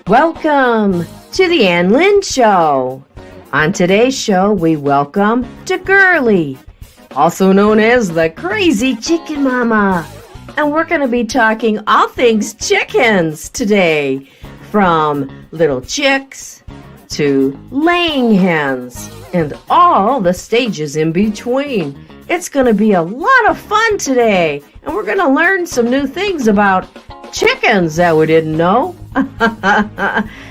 Welcome to the Ann Lynn Show. On today's show, we welcome DaGirlie, also known as the Crazy Chicken Mama. And we're going to be talking all things chickens today, from little chicks to laying hens and all the stages in between. It's going to be a lot of fun today, and we're going to learn some new things about chickens that we didn't know.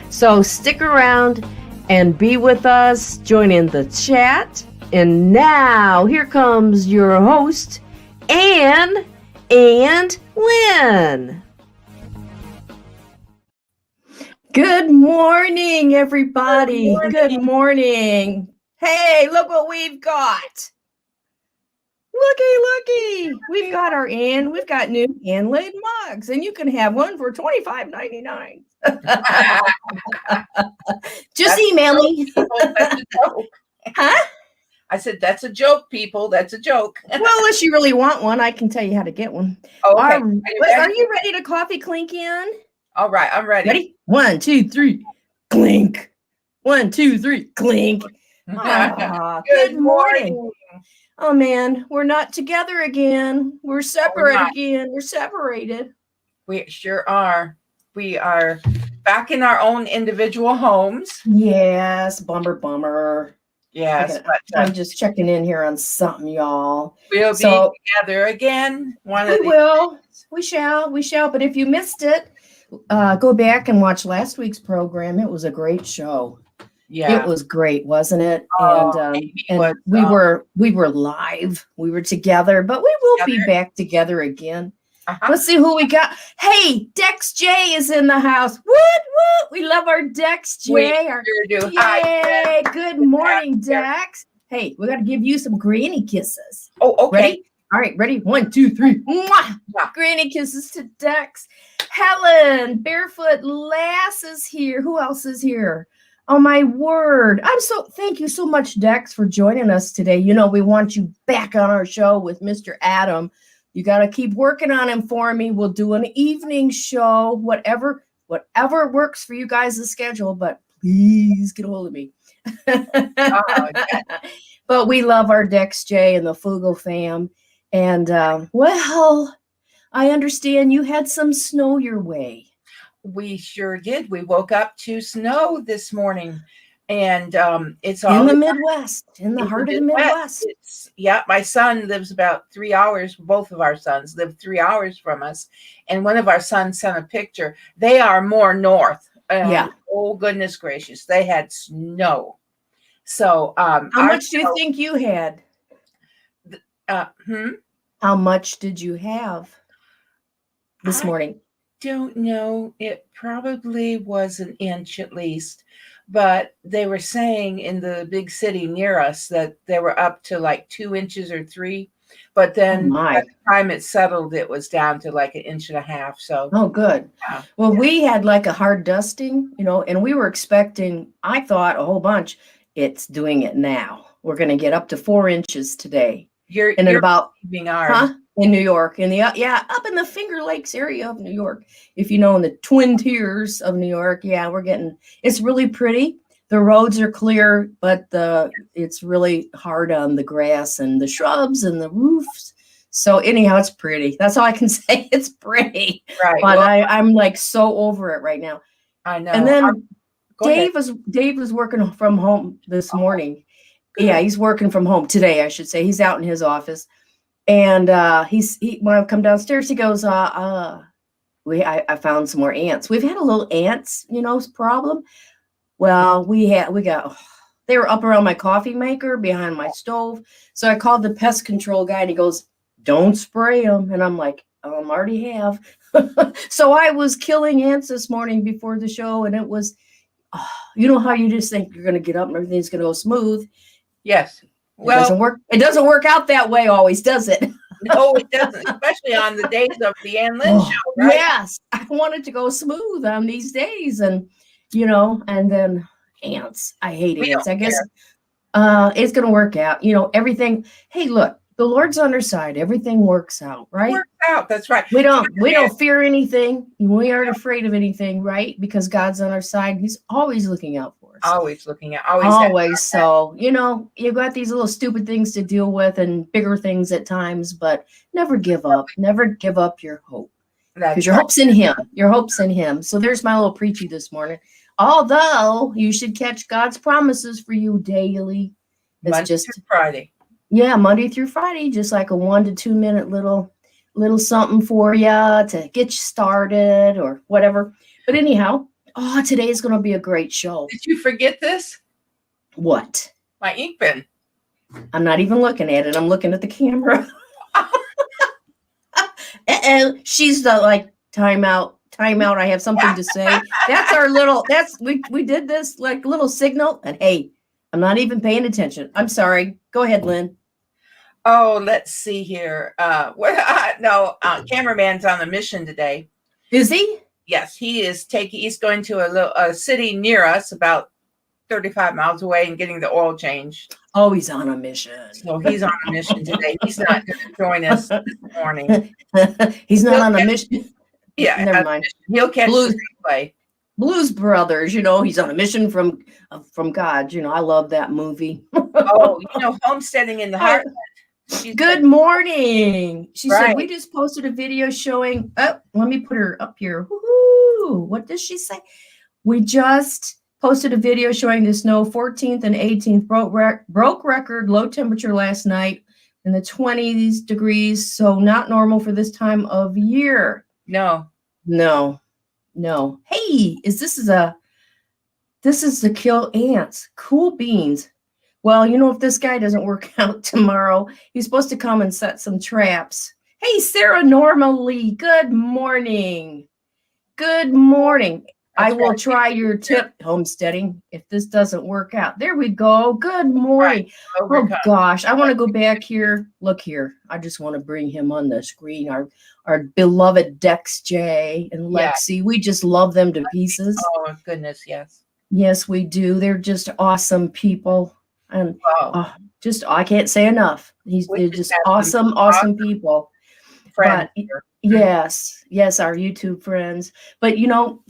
So stick around and be with us. Join in the chat. And now, here comes your host, Ann Lynn. Good morning, everybody. Good morning. Hey, look what we've got. Looky. We've got we've got new Ann Lynn mugs, and you can have one for $25.99. Just email me. That's a joke. Huh? I said, that's a joke, people. That's a joke. Well, unless you really want one, I can tell you how to get one. Oh, okay. Are you ready to coffee clink in? All right, I'm ready. Ready? 1, 2, 3, clink. 1, 2, 3, clink. Good morning. Oh, man, we're not together again. We're separate again. We're separated. We sure are. We are back in our own individual homes. Yes, bummer. Yes, but I'm just checking in here on something, y'all. We'll be together again. We shall. But if you missed it, go back and watch last week's program. It was a great show. Yeah, it was great, wasn't it? And we were live. We were together, but we will be back together again. Let's see who we got. Hey, Dex J is in the house. What? We love our Dex J. We sure do. Yay! Hi, good morning, Dex. Hey, we got to give you some granny kisses. Oh, okay. Ready? All right, ready? 1, 2, 3. Mwah! Granny kisses to Dex. Helen, Barefoot Lass is here. Who else is here? Oh, my word. Thank you so much, Dex, for joining us today. You know, we want you back on our show with Mr. Adam. You got to keep working on him for me. We'll do an evening show, whatever works for you guys' schedule, but please get a hold of me. But we love our Dex J and the Fugo fam. And, well, I understand you had some snow your way. We sure did. We woke up to snow this morning, and it's all in the Midwest, in the heart of the Midwest. My son lives about 3 hours. Both of our sons live 3 hours from us, and one of our sons sent a picture. They are more north. Oh, goodness gracious. They had snow. So how much do you think you had? How much did you have this morning? Don't know. It probably was an inch at least, but they were saying in the big city near us that they were up to like 2 inches or 3, but then by the time it settled, it was down to like 1.5 inches. So good. Well, we had like a hard dusting, and we were expecting, I thought, a whole bunch. It's doing it now. We're going to get up to 4 inches today. You're about in New York, up in the Finger Lakes area of New York. If you know, in the Twin Tiers of New York, it's really pretty. The roads are clear, but it's really hard on the grass and the shrubs and the roofs. So anyhow, it's pretty. That's all I can say. It's pretty. Right. But I'm like so over it right now. I know. And then Dave was working from home this morning. Good. Yeah, he's working from home today, I should say. He's out in his office. And when I come downstairs, he goes, I found some more ants. We've had a little ants, problem. Well, they were up around my coffee maker behind my stove. So I called the pest control guy and he goes, don't spray them. And I'm like, I already have. So I was killing ants this morning before the show. And it was, you know how you just think you're going to get up and everything's going to go smooth. Yes. Well, it doesn't work out that way always, does it? No, it doesn't, especially on the days of the Ann Lynn Show, right? Yes, I want it to go smooth on these days, and and then ants. I hate ants. I guess it's going to work out. Everything. Hey, look, the Lord's on our side. Everything works out, It right? works out. That's right. We don't fear anything. We aren't afraid of anything, right? Because God's on our side. He's always looking out for us. Always looking at, Always. So, you got these little stupid things to deal with and bigger things at times, but never give up. Never give up your hope. Because your hope's in him. Your hope's in him. So there's my little preachy this morning. Although you should catch God's promises for you daily. It's Monday just through Friday. Yeah, Monday through Friday, just like a 1 to 2 minute little something for you to get you started or whatever. But anyhow, today is going to be a great show. Did you forget this? What? My ink pen. I'm not even looking at it. I'm looking at the camera. And she's the timeout. I have something to say. That's our little, we did this like little signal. And hey, I'm not even paying attention. I'm sorry. Go ahead, Lynn. Oh, let's see here. Cameraman's on a mission today. Is he? Yes, he's going to a city near us, about 35 miles away, and getting the oil changed. Oh, he's on a mission. So he's on a mission today. He's not going to join us this morning. He's not on a mission. Yeah, never mind. He'll catch the replay. Blues Brothers, he's on a mission from God. I love that movie. Homesteading in the heart. Good morning. She said, we just posted a video showing, let me put her up here. Woo-hoo. What does she say? We just posted a video showing the snow 14th and 18th broke record low temperature last night in the 20s degrees. So not normal for this time of year. No. Hey, this is to kill ants. Cool beans. Well, if this guy doesn't work out tomorrow, he's supposed to come and set some traps. Hey, Sarah Normally, good morning. Good morning. I will try your tip, homesteading, if this doesn't work out. There we go. Good morning. Oh, gosh. I want to go back here. Look here. I just want to bring him on the screen. Our beloved Dex J and Lexi. We just love them to pieces. Oh, goodness, yes. Yes, we do. They're just awesome people. And I can't say enough. They're just awesome people. But, yes, our YouTube friends. But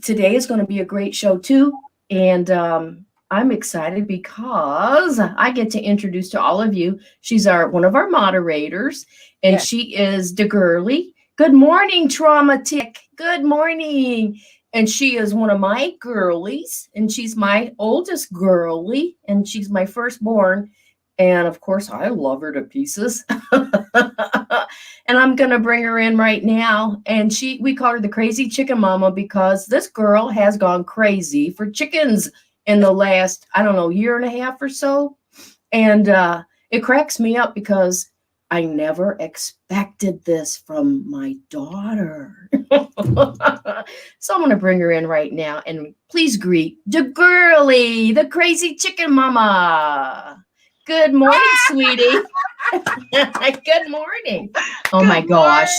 today is going to be a great show too, and I'm excited because I get to introduce to all of you. She's one of our moderators, and she is DaGirlie. Good morning, Traumatic. Good morning. And she is one of my girlies, and she's my oldest girlie, and she's my firstborn. And of course, I love her to pieces. And I'm going to bring her in right now. And we call her the crazy chicken mama because this girl has gone crazy for chickens in the last, year and a half or so. And it cracks me up because I never expected this from my daughter. So I'm going to bring her in right now. And please greet DaGirlie, the crazy chicken mama. Good morning, sweetie. Good morning. Oh, my gosh.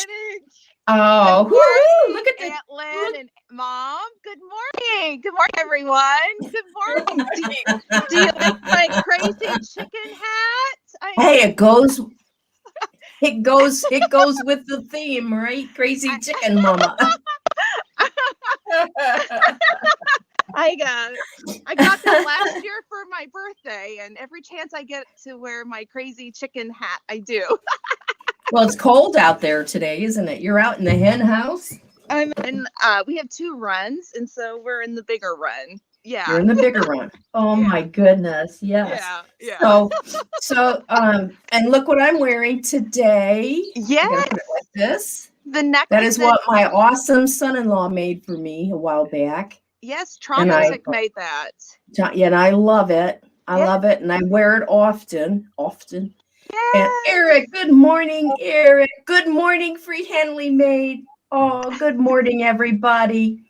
Oh, morning, look at Aunt Lynn and Mom. Good morning. Good morning, everyone. Good morning. Do you like my crazy chicken hat? Hey, it goes with the theme, right? Crazy chicken mama. I got this last year for my birthday, and every chance I get to wear my crazy chicken hat, I do. Well, it's cold out there today, isn't it? You're out in the hen house? We have 2 runs, and so we're in the bigger run. Yeah. You're in the bigger one. Oh my goodness. Yes. Yeah. So and look what I'm wearing today. Yes. Like this. The necklace. That is what my awesome son-in-law made for me a while back. Yes, Traumatic made that. Yeah, and I love it. I love it, and I wear it often. Yes. And Eric, good morning, Eric. Good morning, Free Henley Maid. Oh, good morning, everybody.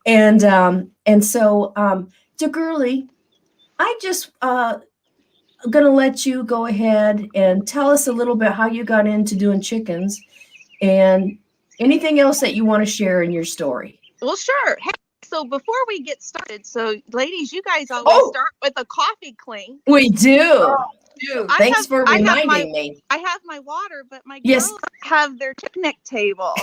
And so, DaGirlie, I just gonna let you go ahead and tell us a little bit how you got into doing chickens, and anything else that you want to share in your story. Well, sure. Hey, so before we get started, so ladies, you guys always start with a coffee clink. We do. Dude, Thanks for reminding me. I have my water, but my Yes. girls have their picnic table.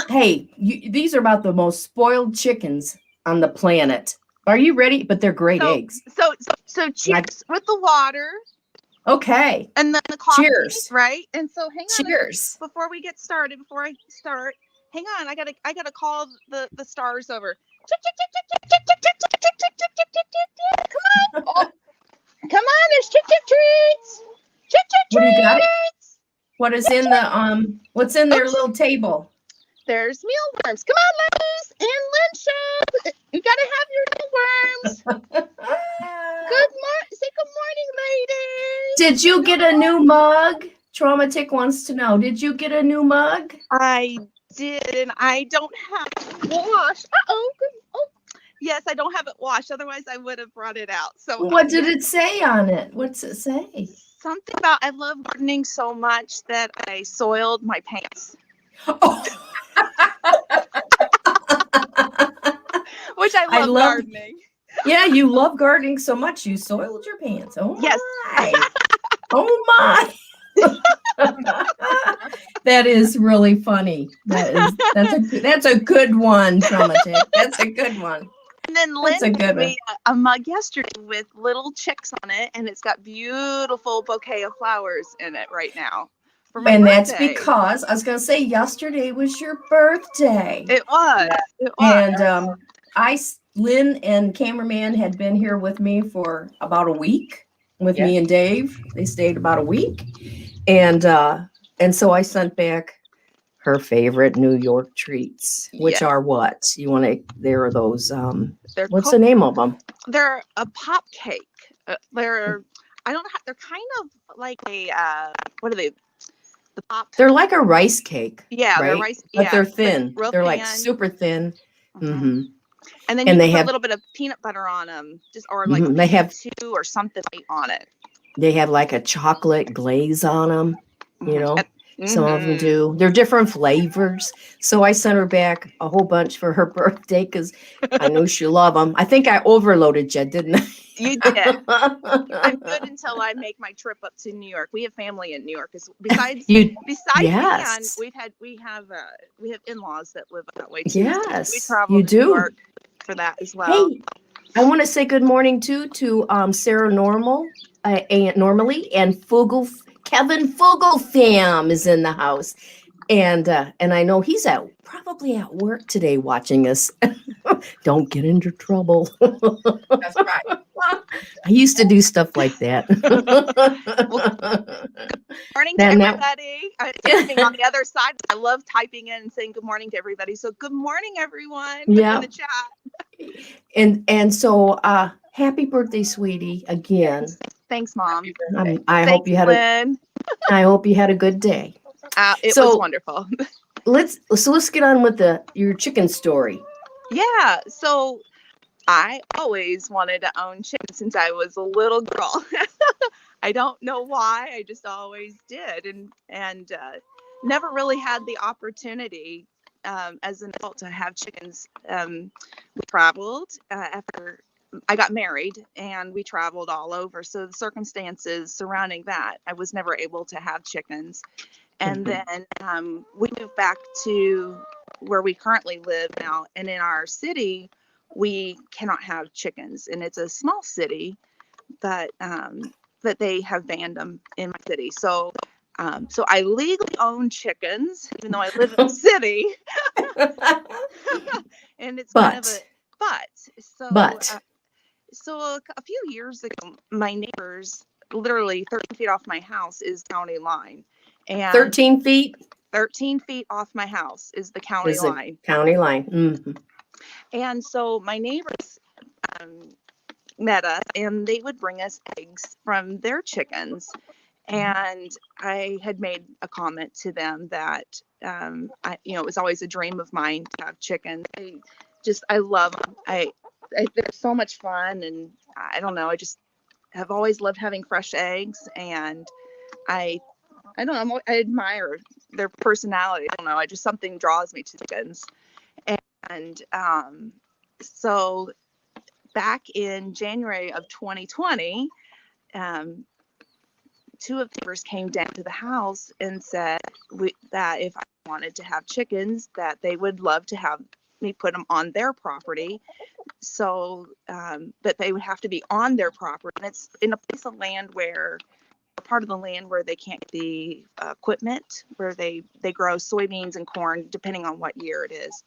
Hey, these are about the most spoiled chickens on the planet. Are you ready? But they're great eggs. So cheers with the water. Okay. And then the coffee. Cheers. Right. And so hang on. Cheers. Before I start, hang on. I gotta call the stars over. Come on. Come on, there's chick treats. What do you got? What is in the what's in their little table? There's mealworms. Come on, ladies. Ann Lynn Show. You gotta have your mealworms. Good morning. Say good morning, ladies. Did you get a new mug? Traumatic wants to know. Did you get a new mug? I did, and I don't have it washed. Oh. Yes, I don't have it washed. Otherwise, I would have brought it out. So what did it say on it? What's it say? Something about I love gardening so much that I soiled my pants. Oh. Which I love gardening. Yeah, you love gardening so much you soiled your pants. Oh yes. My. Oh my. That is really funny. That's a good one, Traumatic. That's a good one. And then Lynn gave me a mug yesterday with little chicks on it, and it's got beautiful bouquet of flowers in it right now. For my birthday. That's because I was going to say yesterday was your birthday. It was. It was. And Lynn and cameraman had been here with me for about a week with me and Dave. They stayed about a week, and so I sent back her favorite New York treats, which are what? You want to, there are those, what's the name of them? They're a pop cake. They're kind of like a, what are they? The pop. They're like a rice cake. Yeah, right? they're rice. But they're thin. They're thin. Like super thin. Mm-hmm. And then they have a little bit of peanut butter on them, or like they have two or something on it. They have like a chocolate glaze on them, you know. Some of them do. They're different flavors. So I sent her back a whole bunch for her birthday because I knew she loved them. I think I overloaded you, didn't I? You did. I'm good until I make my trip up to New York. We have family in New York. Besides Ann, we have in-laws that live that way too. Yes, we travel to New York for that as well. Hey, I want to say good morning to Sarah Normally and Kevin Fogelfam is in the house, and I know he's probably at work today watching us. Don't get into trouble. That's right. I used to do stuff like that. Good morning to everybody. I'm sitting on the other side. I love typing in and saying good morning to everybody. So good morning, everyone. Yeah. In the chat. And so happy birthday, sweetie, again. Thanks, Mom. I hope you had a good day. It was wonderful. Let's get on with your chicken story. Yeah. So I always wanted to own chickens since I was a little girl. I don't know why. I just always did, and never really had the opportunity as an adult to have chickens. We traveled after I got married, and we traveled all over. So the circumstances surrounding that, I was never able to have chickens. And then we moved back to where we currently live now. And in our city, we cannot have chickens. And it's a small city, but they have banned them in my city. So I legally own chickens, even though I live in the city. And it's kind of So a few years ago, my neighbors, literally 13 feet off my house, is county line. And 13 feet? 13 feet off my house is the county line. County line. Mm-hmm. And so my neighbors met us, and they would bring us eggs from their chickens. And I had made a comment to them that, it was always a dream of mine to have chickens. I love them. They're so much fun, and I don't know. I just have always loved having fresh eggs, and I don't know. I admire their personality. I don't know. Something draws me to chickens, and so back in January of 2020, 2 of the neighbors came down to the house and said that if I wanted to have chickens, that they would love to have me put them on their property. So, but they would have to be on their property. And it's in a piece of land where, a part of the land where they can't get the equipment, where they grow soybeans and corn, depending on what year it is.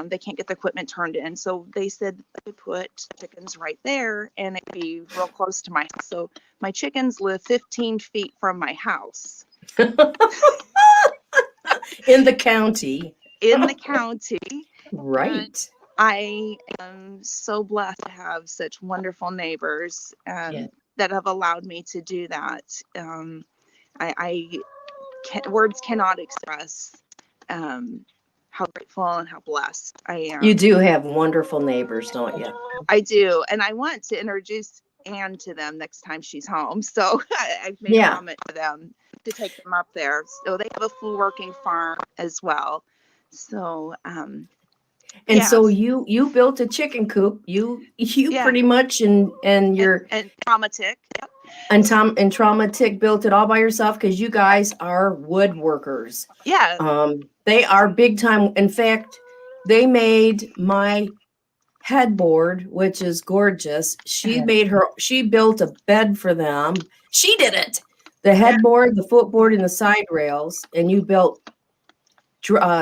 They can't get the equipment turned in. So they said they would put chickens right there and it'd be real close to my house. So my chickens live 15 feet from my house. In the county. In the county. Right. I am so blessed to have such wonderful neighbors that have allowed me to do that. Words cannot express how grateful and how blessed I am. You do have wonderful neighbors, don't you? I do. And I want to introduce Ann to them next time she's home. So I've made a comment to them to take them up there. So they have a full working farm as well. So, so you built a chicken coop. You pretty much and Trauma Tick. Yep. And Trauma Tick built it all by yourself because you guys are woodworkers. Yeah. They are big time. In fact, they made my headboard, which is gorgeous. She built a bed for them. She did it. The headboard, the footboard, and the side rails. And you built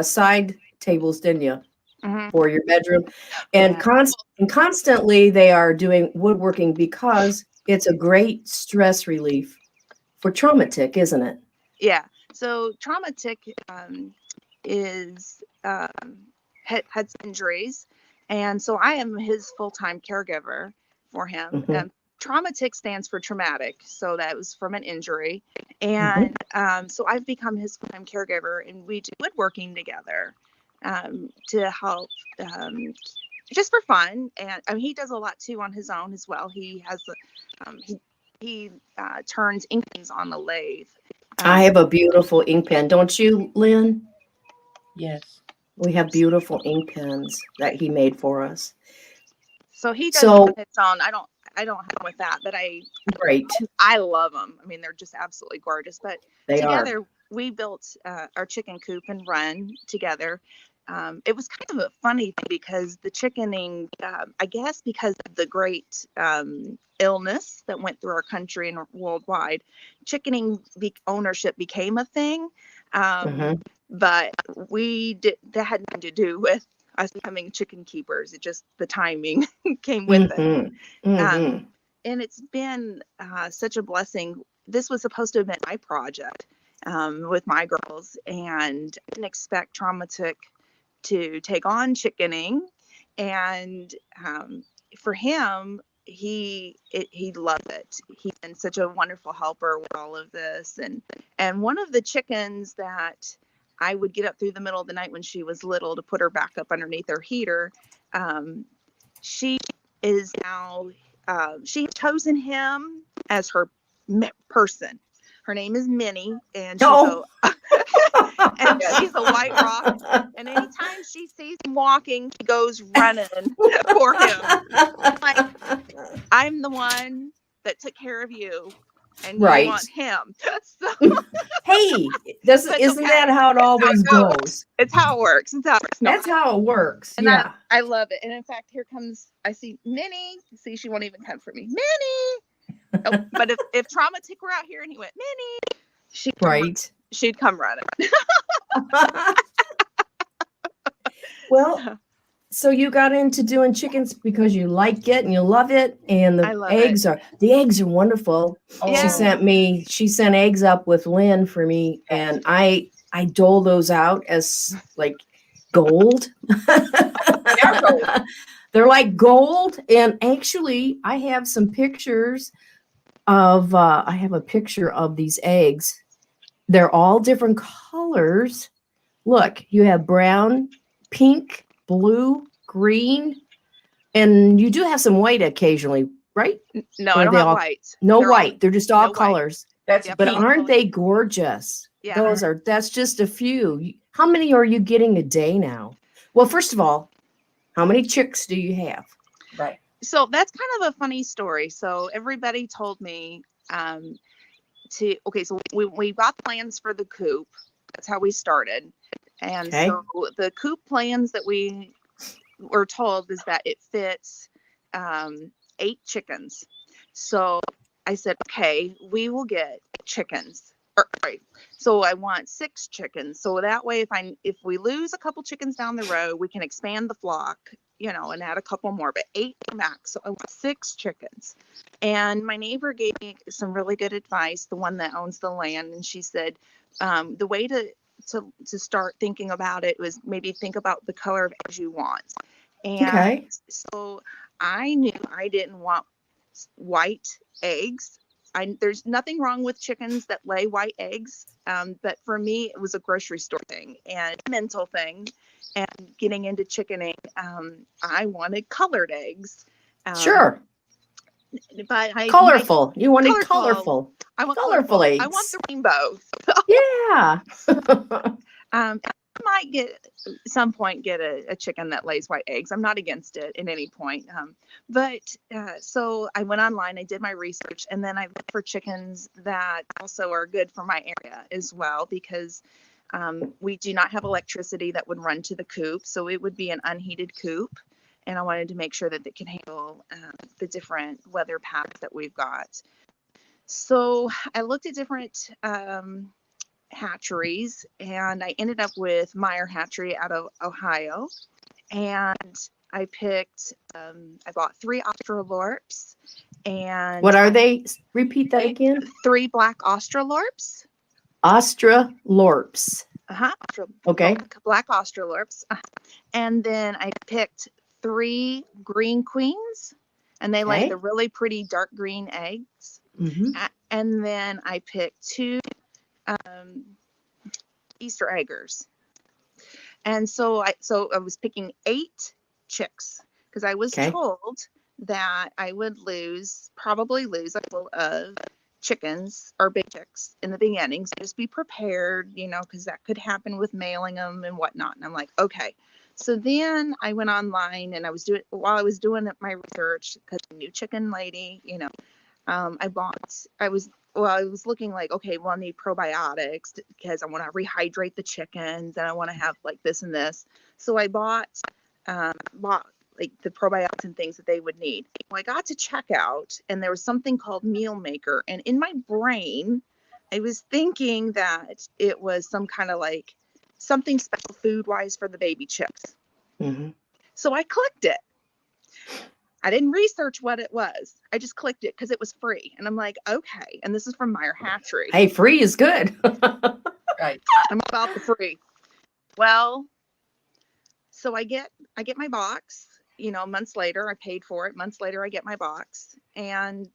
side tables, didn't you? Mm-hmm. For your bedroom. And constantly they are doing woodworking because it's a great stress relief for Trauma Tick, isn't it? Yeah. So Trauma Tick is had some injuries, and so I am his full-time caregiver for him. Mm-hmm. Trauma Tick stands for traumatic, so that was from an injury, and so I've become his full-time caregiver, and we do woodworking together to help, just for fun. And I mean, he does a lot too on his own as well. He has he turns ink pens on the lathe. I have a beautiful ink pen, don't you, Lynn? Yes. We have beautiful ink pens that he made for us. So he does it on his own. I don't have with that, but I love them. I mean, they're just absolutely gorgeous. But together we built our chicken coop and run together. It was kind of a funny thing because the chickening, I guess because of the great illness that went through our country and worldwide, chickening ownership became a thing. But that had nothing to do with us becoming chicken keepers. It just, the timing came with it. And it's been such a blessing. This was supposed to have been my project with my girls, and I didn't expect Trauma Tick to take on chickening. And for him, he loved it. He's been such a wonderful helper with all of this. And one of the chickens that I would get up through the middle of the night when she was little to put her back up underneath her heater, she is now, she's chosen him as her person. Her name is Minnie, and and she's a white rock. And anytime she sees him walking, she goes running for him. Like, I'm the one that took care of you, and you want him. Hey, isn't that how it always goes? It's how it works. That's how it works. And I love it. And in fact, here comes, I see Minnie. See, she won't even come for me. Minnie. Oh, but if Trauma Tick were out here and he went, Minnie, she'd come running. Well, so you got into doing chickens because you like it and you love it, and the eggs are wonderful. Yeah. She sent eggs up with Lynn for me, and I dole those out as like gold. They're like gold, and actually I have some pictures of I have a picture of these eggs. They're all different colors. Look, you have brown, pink, blue, green, and you do have some white occasionally, right? No, I don't have white. No white. They're just all colors. But aren't they gorgeous? Yeah. That's just a few. How many are you getting a day now? Well, first of all, how many chicks do you have? Right. so that's kind of a funny story. So everybody told me so we got plans for the coop. That's how we started. And Okay. so the coop plans that we were told is that it fits 8 chickens. So I said, okay, we will get chickens. Right. So I want 6 chickens. So that way, if we lose a couple chickens down the road, we can expand the flock, and add a couple more, but 8 max. So I want 6 chickens. And my neighbor gave me some really good advice, the one that owns the land. And she said, the way to start thinking about it was maybe think about the color of eggs you want. And Okay. so I knew I didn't want white eggs. There's nothing wrong with chickens that lay white eggs. But for me, it was a grocery store thing and a mental thing. And getting into chickening, I wanted colored eggs. Sure. But Colorful. You wanted colorful. I want colorful eggs. I want the rainbow. Yeah. I might some point get a chicken that lays white eggs. I'm not against it at any point. So I went online, I did my research, and then I looked for chickens that also are good for my area as well, because we do not have electricity that would run to the coop. So it would be an unheated coop. And I wanted to make sure that they can handle the different weather patterns that we've got. So I looked at different hatcheries, and I ended up with Meyer Hatchery out of Ohio. And I picked, I bought 3 Australorps. And What are they? Repeat that again. 3 black Australorps. Australorps. Okay. Black Australorps. And then I picked 3 green queens, and they lay the really pretty dark green eggs. Mm-hmm. And then I picked 2 Easter eggers. And so I was picking 8 chicks, because I was told that I would probably lose a couple of chickens or big chicks in the beginning. So just be prepared, because that could happen with mailing them and whatnot. And I'm like, okay. So then I went online, and while I was doing my research, because I knew chicken lady, I was looking like, okay, well, I need probiotics because I want to rehydrate the chickens, and I want to have like this and this. So I bought like the probiotics and things that they would need. Well, I got to checkout, and there was something called Meal Maker. And in my brain, I was thinking that it was some kind of like something special food-wise for the baby chicks. Mm-hmm. So I clicked it. I didn't research what it was. I just clicked it because it was free. And I'm like, okay. And this is from Meyer Hatchery. Hey, free is good. Right. I'm about the free. Well, so I get my box, months later. I paid for it. Months later, I get my box, and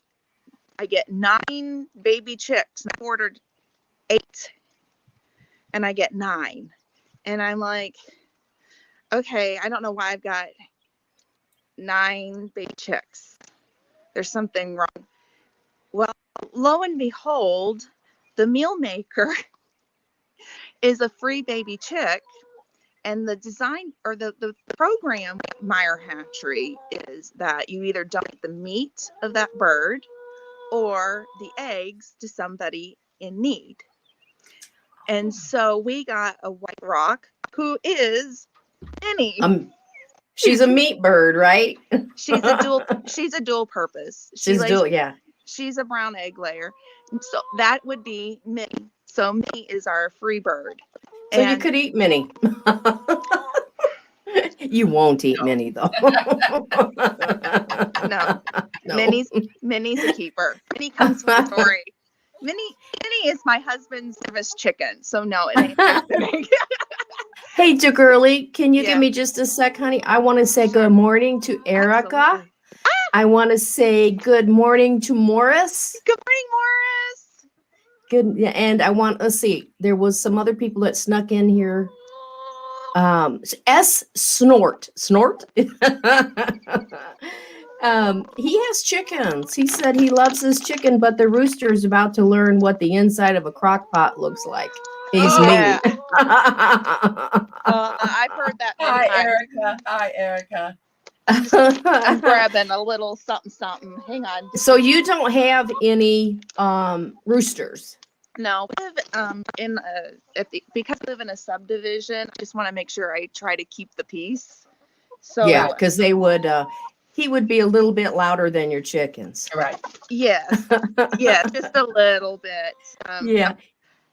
I get 9 baby chicks. I ordered 8, and I get 9. And I'm like, okay, I don't know why I've got 9 baby chicks. There's something wrong. Well, lo and behold, the Meal Maker is a free baby chick. And the design or the program at Meyer Hatchery is that you either donate the meat of that bird or the eggs to somebody in need. And so we got a white rock who is Minnie. She's a meat bird, right? She's a dual purpose. She's a brown egg layer. So that would be Minnie. So Minnie is our free bird. So you could eat Minnie. You won't eat Minnie, though. No. Minnie's a keeper. Minnie comes with a story. Minnie is my husband's service chicken. So no, it ain't happening. Hey, DaGirlie, can you give me just a sec, honey? I want to say good morning to Erica. Absolutely. I want to say good morning to Morris. Good morning, Morris. Good, and I want, let's see, there was some other people that snuck in here. Snort. He has chickens. He said he loves his chicken, but the rooster is about to learn what the inside of a crock pot looks like. He's mean. I've heard that. Hi, Erica. I'm grabbing a little something. Hang on. So you don't have any roosters? No, we live in because I live in a subdivision. I just want to make sure I try to keep the peace. So Yeah, because they would. He would be a little bit louder than your chickens. Right. yes, yeah, just a little bit. Yeah.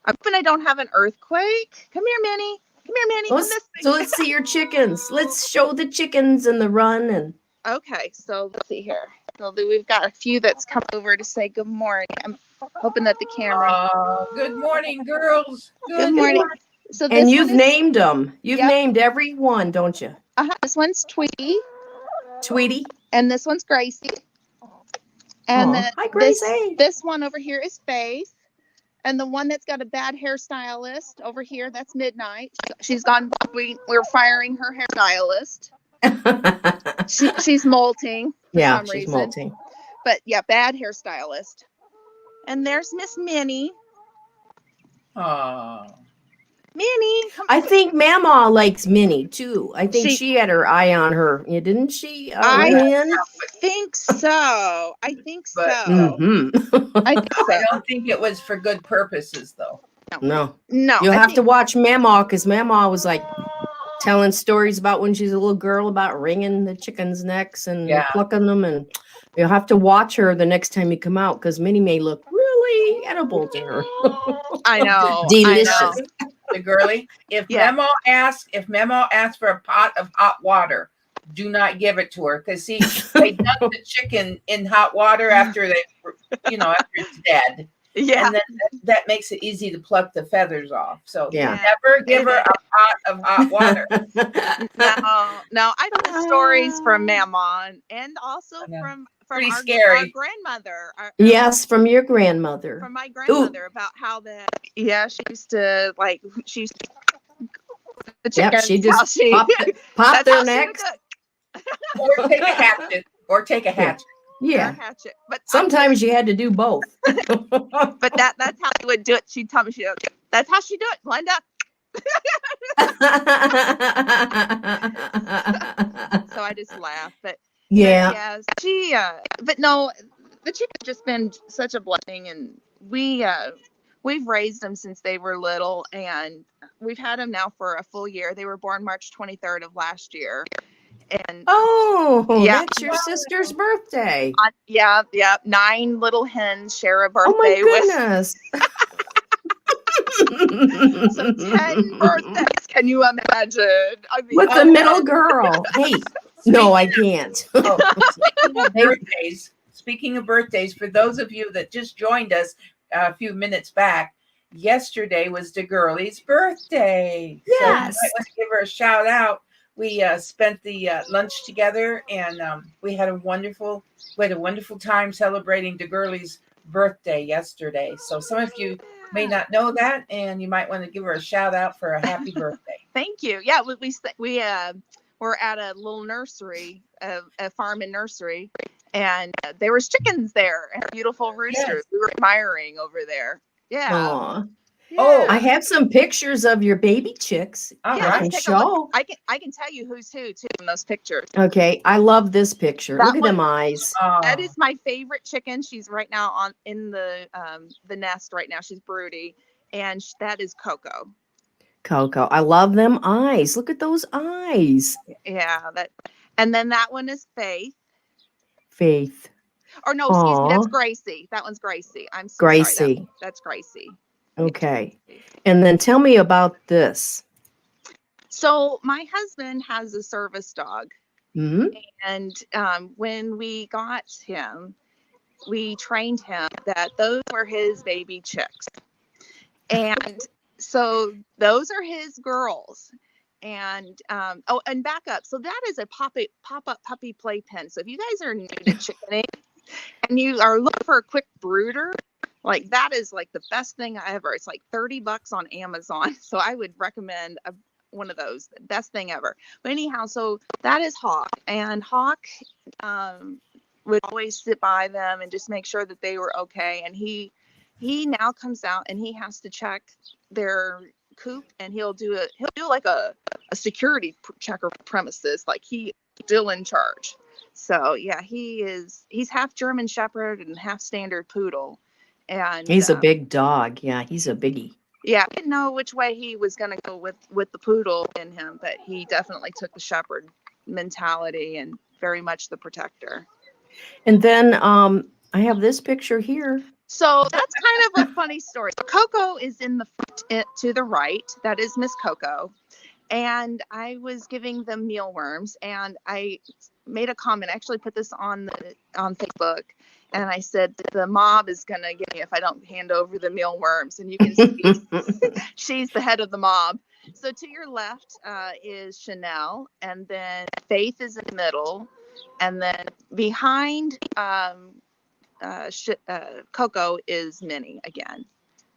I'm hoping I don't have an earthquake. Come here, Minnie. Come here, Minnie. Come this way. So let's see your chickens. Let's show the chickens and the run and. Okay, so let's see here. So we've got a few that's come over to say good morning. I'm hoping that the camera. Good morning, girls. Good morning. So this And you've one is, named them. You've Yep. named every one, don't you? this one's Tweety, Tweety. and this one's Gracie. And Aw, then hi, Gracie. this one over here is Faith. And the one that's got a bad hairstylist over here, that's Midnight. She's gone. We're firing her hairstylist. She's molting for Yeah, some she's reason. molting. But yeah, bad hairstylist. And there's Miss Minnie. Oh. Minnie. I think Mama likes Minnie too. I think She- she had her eye on her, didn't she? I Lynn? think so. I think so. But- Mhm. I think so. I don't think it was for good purposes, though. No, No. you'll I have to think- watch Mama because Mama was like telling stories about when she's a little girl about wringing the chickens' necks and Yeah. plucking them, and you'll have to watch her the next time you come out because Minnie may look really edible to her. I know. Delicious. I know. The girly. If Yeah. Memo asks for a pot of hot water, do not give it to her because see, they dunk the chicken in hot water after after it's dead, Yeah. and then that makes it easy to pluck the feathers off. So Yeah. never give her a pot of hot water. No. I know stories from Mama and also I know. from Pretty our scary. grandmother. Yes, from your grandmother. From my grandmother about how she used to the Yep, chickens. she how just popped that's their how she would necks. cook. Or take a hatchet. Or take a hatchet. Yeah. Hatchet. But Sometimes you had to do both. but that's how she would do it. She'd tell me that's how she do it. Lined up. So I just laugh. But Yeah. yes, she but no, the chicken's just been such a blessing, and we've raised them since they were little, and we've had them now for a full year. They were born March 23rd of last year. And Oh, Yeah. that's your sister's birthday. yeah, 9 little hens share a birthday Oh my with. goodness. So 10 birthdays. Can you imagine? I mean, With the middle girl. Hey, no, I can't. Speaking of birthdays, for those of you that just joined us a few minutes back, yesterday was DaGirlie's birthday. Yes. So you might want to give her a shout out. We spent the lunch together, and we had a wonderful time celebrating DaGirlie's birthday yesterday. So some of you may not know that, and you might want to give her a shout out for a happy birthday. Thank you. Yeah, we were at a little nursery, a farm and nursery, and there was chickens there and beautiful roosters. Yes. We were admiring over there. Yeah. Aw. Oh, I have some pictures of your baby chicks. All Yeah, right. let's take a look. I can tell you who's who too in those pictures. Okay, I love this picture. That Look at one- them eyes. That is my favorite chicken. She's right now in the nest right now. She's broody, and that is Coco. Coco, I love them eyes. Look at those eyes. Yeah, and then that one is Faith. Faith. Or no, excuse me, that's Aw. Gracie. That one's Gracie. I'm so sorry. Gracie. That's Gracie. Okay. And then tell me about this. So my husband has a service dog, Hmm. and when we got him, we trained him that those were his baby chicks, and so those are his girls. And and back up. So that is a pop-up puppy playpen. So if you guys are new to chickening and you are looking for a quick brooder, like that is like the best thing ever. It's like $30 on Amazon. So I would recommend one of those. Best thing ever. But anyhow, so that is Hawk, and Hawk would always sit by them and just make sure that they were okay. And he now comes out and he has to check their coop, and he'll do like a security checker premises. Like he still in charge. So yeah, he's half German Shepherd and half standard poodle. And He's a big dog. Yeah, he's a biggie. yeah, I didn't know which way he was going to go with the poodle in him, but he definitely took the shepherd mentality and very much the protector. And then I have this picture here. So that's kind of a funny story. Coco is in the front to the right. That is Miss Coco. And I was giving them mealworms, and I made a comment. I actually put this on Facebook, and I said the mob is gonna get me if I don't hand over the mealworms. And you can see she's the head of the mob. So to your left is Chanel, and then Faith is in the middle, and then behind Coco is Minnie again.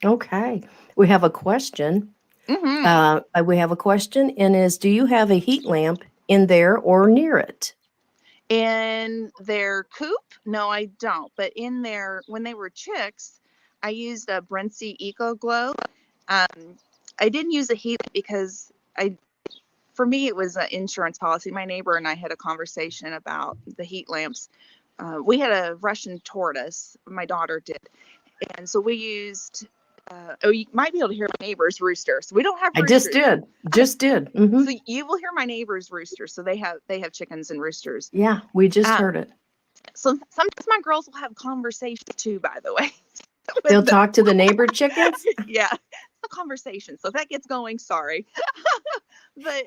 Okay, we have a question. Mm-hmm. We have a question, and is, do you have a heat lamp in there or near it? In their coop? No, I don't. But in their, when they were chicks, I used a Brency Eco Glow. I didn't use a heat because for me, it was an insurance policy. My neighbor and I had a conversation about the heat lamps. We had a Russian tortoise. My daughter did. And so we used, you might be able to hear my neighbor's rooster. So we don't have roosters. I just did. Mm-hmm. So you will hear my neighbor's rooster. So they have chickens and roosters. Yeah, we just heard it. So sometimes my girls will have conversations too, by the way. They'll talk to the neighbor chickens? Yeah, a conversation. So if that gets going, sorry. But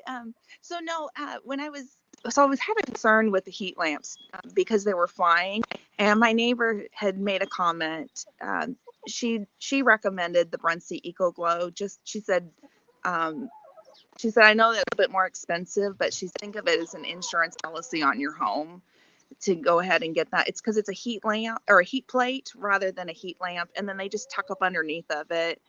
so no, when I was having concern with the heat lamps because they were flying, and my neighbor had made a comment. She recommended the Brency Eco Glow. She said, I know that's a bit more expensive, but she think of it as an insurance policy on your home to go ahead and get that. It's because it's a heat lamp or a heat plate rather than a heat lamp, and then they just tuck up underneath of it.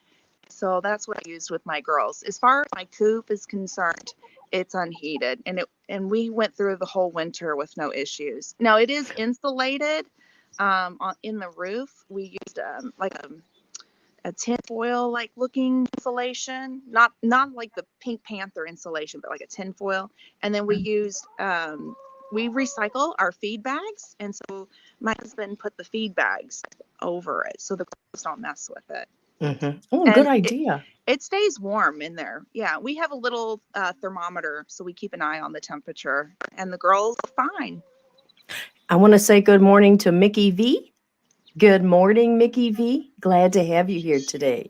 So that's what I used with my girls. As far as my coop is concerned, it's unheated, and we went through the whole winter with no issues. Now it is insulated in the roof. We used like a tinfoil like looking insulation, not like the Pink Panther insulation, but like a tinfoil. And then we used we recycle our feed bags, and so my husband put the feed bags over it so the girls don't mess with it. Mm-hmm. Oh, and good idea. It stays warm in there. Yeah, we have a little thermometer, so we keep an eye on the temperature, and the girls are fine. I want to say good morning to Mickey V. Good morning, Mickey V. Glad to have you here today.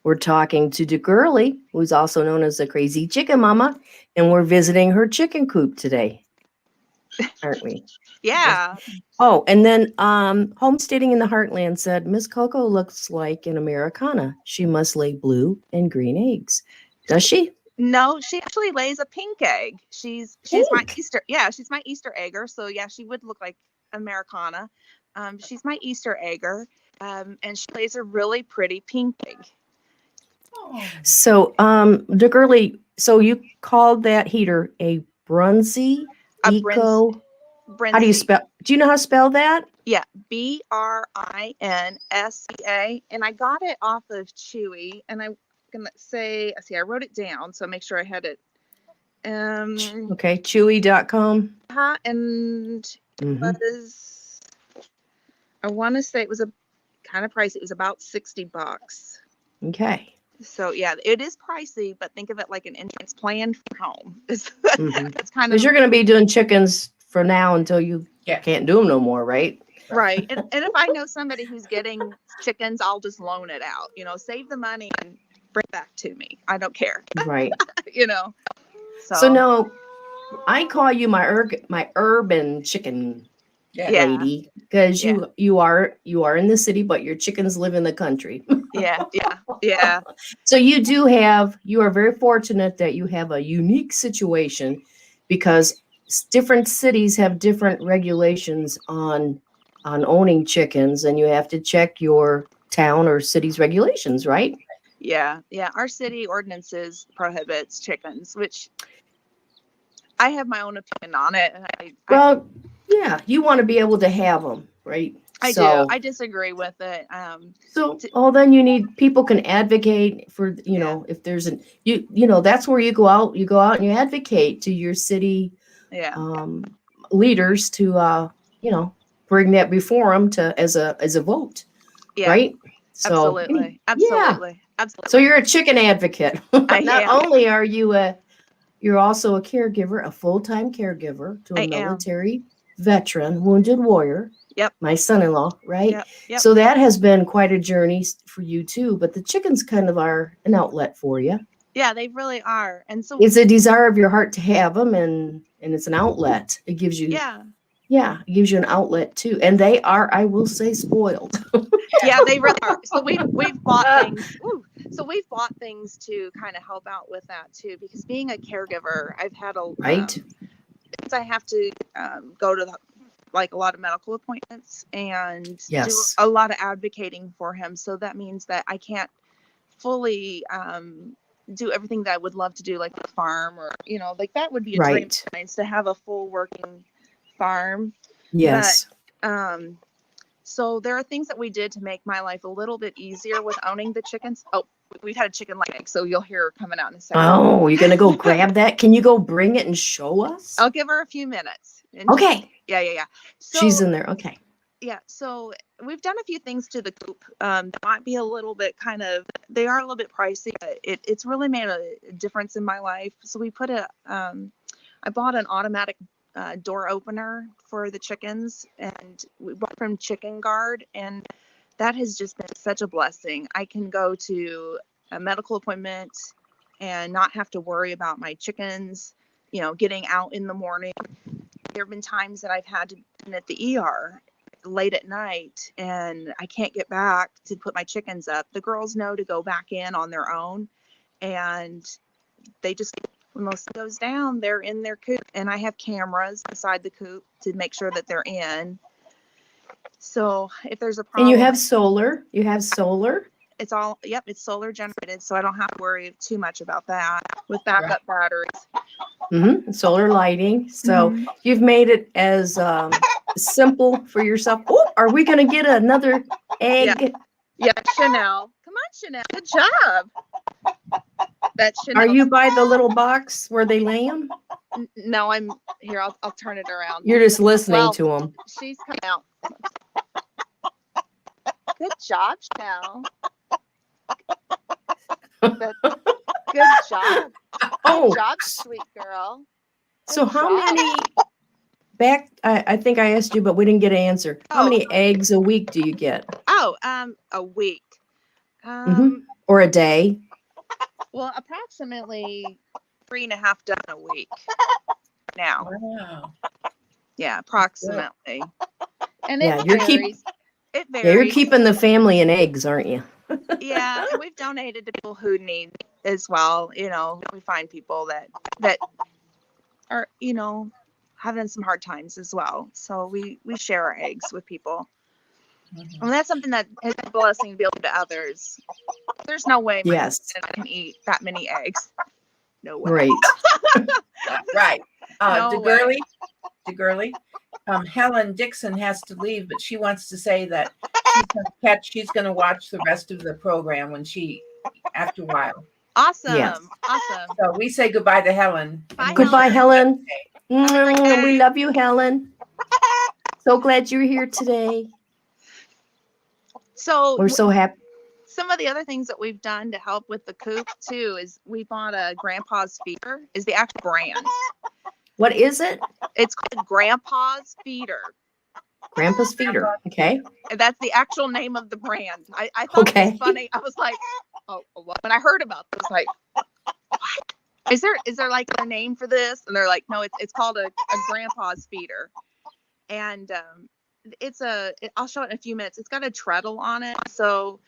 We're talking to DaGirlie, who's also known as the Crazy Chicken Mama, and we're visiting her chicken coop today, aren't we? Yeah. Oh, and then Homesteading in the Heartland said, Miss Coco looks like an Americana. She must lay blue and green eggs. Does she? No, she actually lays a pink egg. She's my Easter. Yeah, she's my Easter egger. So yeah, she would look like Americana. She's my Easter egger, and she lays a really pretty pink egg. So, DaGirlie, so you called that heater a Brency Eco? Brency. How do you spell? Do you know how to spell that? Yeah, BRINSCA, and I got it off of Chewy, and I'm gonna say, I wrote it down, so make sure I had it. Okay, Chewy.com. And it was, I want to say it was a kind of pricey. It was about $60. Okay. So yeah, it is pricey, but think of it like an insurance plan for home. That's kind of, because you're going to be doing chickens for now until you can't do them no more, right? Right. And if I know somebody who's getting chickens, I'll just loan it out. Save the money and bring it back to me. I don't care. Right. So no, I call you my urban chicken lady, because you are in the city, but your chickens live in the country. Yeah. So you are very fortunate that you have a unique situation, because different cities have different regulations on owning chickens, and you have to check your town or city's regulations, right? Yeah. Our city ordinances prohibits chickens, which I have my own opinion on it. And you want to be able to have them, right? I do. I disagree with it. Then you need people can advocate for, if there's that's where you go out and you advocate to your city Yeah. leaders to bring that before them as a vote, Yeah. right? So Absolutely. yeah. Absolutely. Absolutely. So you're a chicken advocate. I Not am. only are you're also a caregiver, a full-time caregiver to a I am. military veteran, wounded warrior. Yep. My son-in-law, right? Yep. Yep. So that has been quite a journey for you too. But the chickens kind of are an outlet for you. Yeah, they really are. And so It's a desire of your heart to have them, and it's an outlet. It gives you, yeah. it gives you an outlet too. And they are, I will say, spoiled. Yeah, they really are. So we've bought things. Ooh, so we've bought things to kind of help out with that too, because being a caregiver, I've had Right. since I have to go to like a lot of medical appointments and do a lot of advocating for him. So that means that I can't fully do everything that I would love to do, like a farm or, like that would be a dream of mine, to have a full working farm. Yes. But, so there are things that we did to make my life a little bit easier with owning the chickens. Oh, we've had a chicken leg, so you'll hear her coming out in a second. Oh, you're going to go grab that? Can you go bring it and show us? I'll give her a few minutes. Okay. Yeah. So, she's in there. Okay. Yeah. So we've done a few things to the coop. That might be a little bit they are a little bit pricey, but it's really made a difference in my life. So we put I bought an automatic door opener for the chickens, and we bought from Chicken Guard, and that has just been such a blessing. I can go to a medical appointment and not have to worry about my chickens, getting out in the morning. There have been times that I've had to be at the ER late at night and I can't get back to put my chickens up. The girls know to go back in on their own, and they just, when the sun goes down, they're in their coop, and I have cameras inside the coop to make sure that they're in. So if there's a problem, and you have solar. It's all, yep, it's solar generated, so I don't have to worry too much about that with backup batteries. Solar lighting. So you've made it as simple for yourself. Oh, are we going to get another egg? Yeah, Chanel. Come on, Chanel. Good job. That's Chanel. Are you by the little box where they lay them? No, I'm here. I'll turn it around. You're just listening to them. She's coming out. Good job, Chanel. Good job. Good job, sweet girl. So how many I think I asked you, but we didn't get an answer. How many eggs a week do you get? A week. Or a day? Well, approximately 3.5 dozen a week now. Wow. Yeah, approximately. And it varies. It varies. Yeah, you're keeping the family in eggs, aren't you? Yeah, and we've donated to people who need as well. We find people that are, having some hard times as well. So we share our eggs with people. And that's something that is a blessing to be able to others. There's no way my husband and I can eat that many eggs. No way. Right. Right. No DaGirlie. Helen Dixon has to leave, but she wants to say that she's going to watch the rest of the program after a while. Awesome. Yes. Awesome. So we say goodbye to Helen. Bye, Goodbye, Helen. Okay. We love you, Helen. So glad you're here today. So we're so happy. Some of the other things that we've done to help with the coop too is we bought a Grandpa's Feeder, is the actual brand. What is it? It's called Grandpa's Feeder. Grandpa's Feeder. Okay. And that's the actual name of the brand. I thought it was funny. I was like, oh, what? When I heard about it, I was like, what? Is there like a name for this? And they're like, no, it's called a Grandpa's Feeder. And I'll show it in a few minutes. It's got a treadle on it. So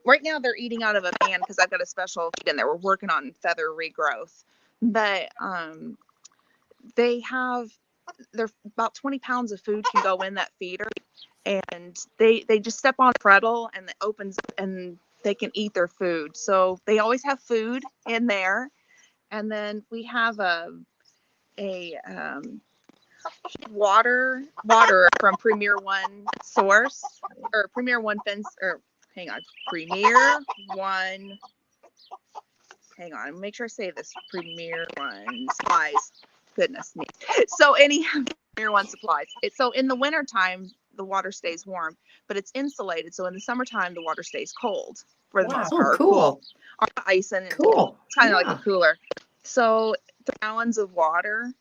right now they're eating out of a pan because I've got a special feed in there. We're working on feather regrowth. But they're about 20 pounds of food can go in that feeder. And they just step on a treadle and it opens and they can eat their food. So they always have food in there. And then we have a water from Premier One source, or Premier One fence, or Premier One, make sure I say this, Premier One supplies. goodness me. So anyhow, year one supplies. So in the wintertime, the water stays warm, but it's insulated. So in the summertime, the water stays cold for the most Oh, part. cool. Or ice and Cool. it's kind of Yeah. like a cooler. So 3 gallons of water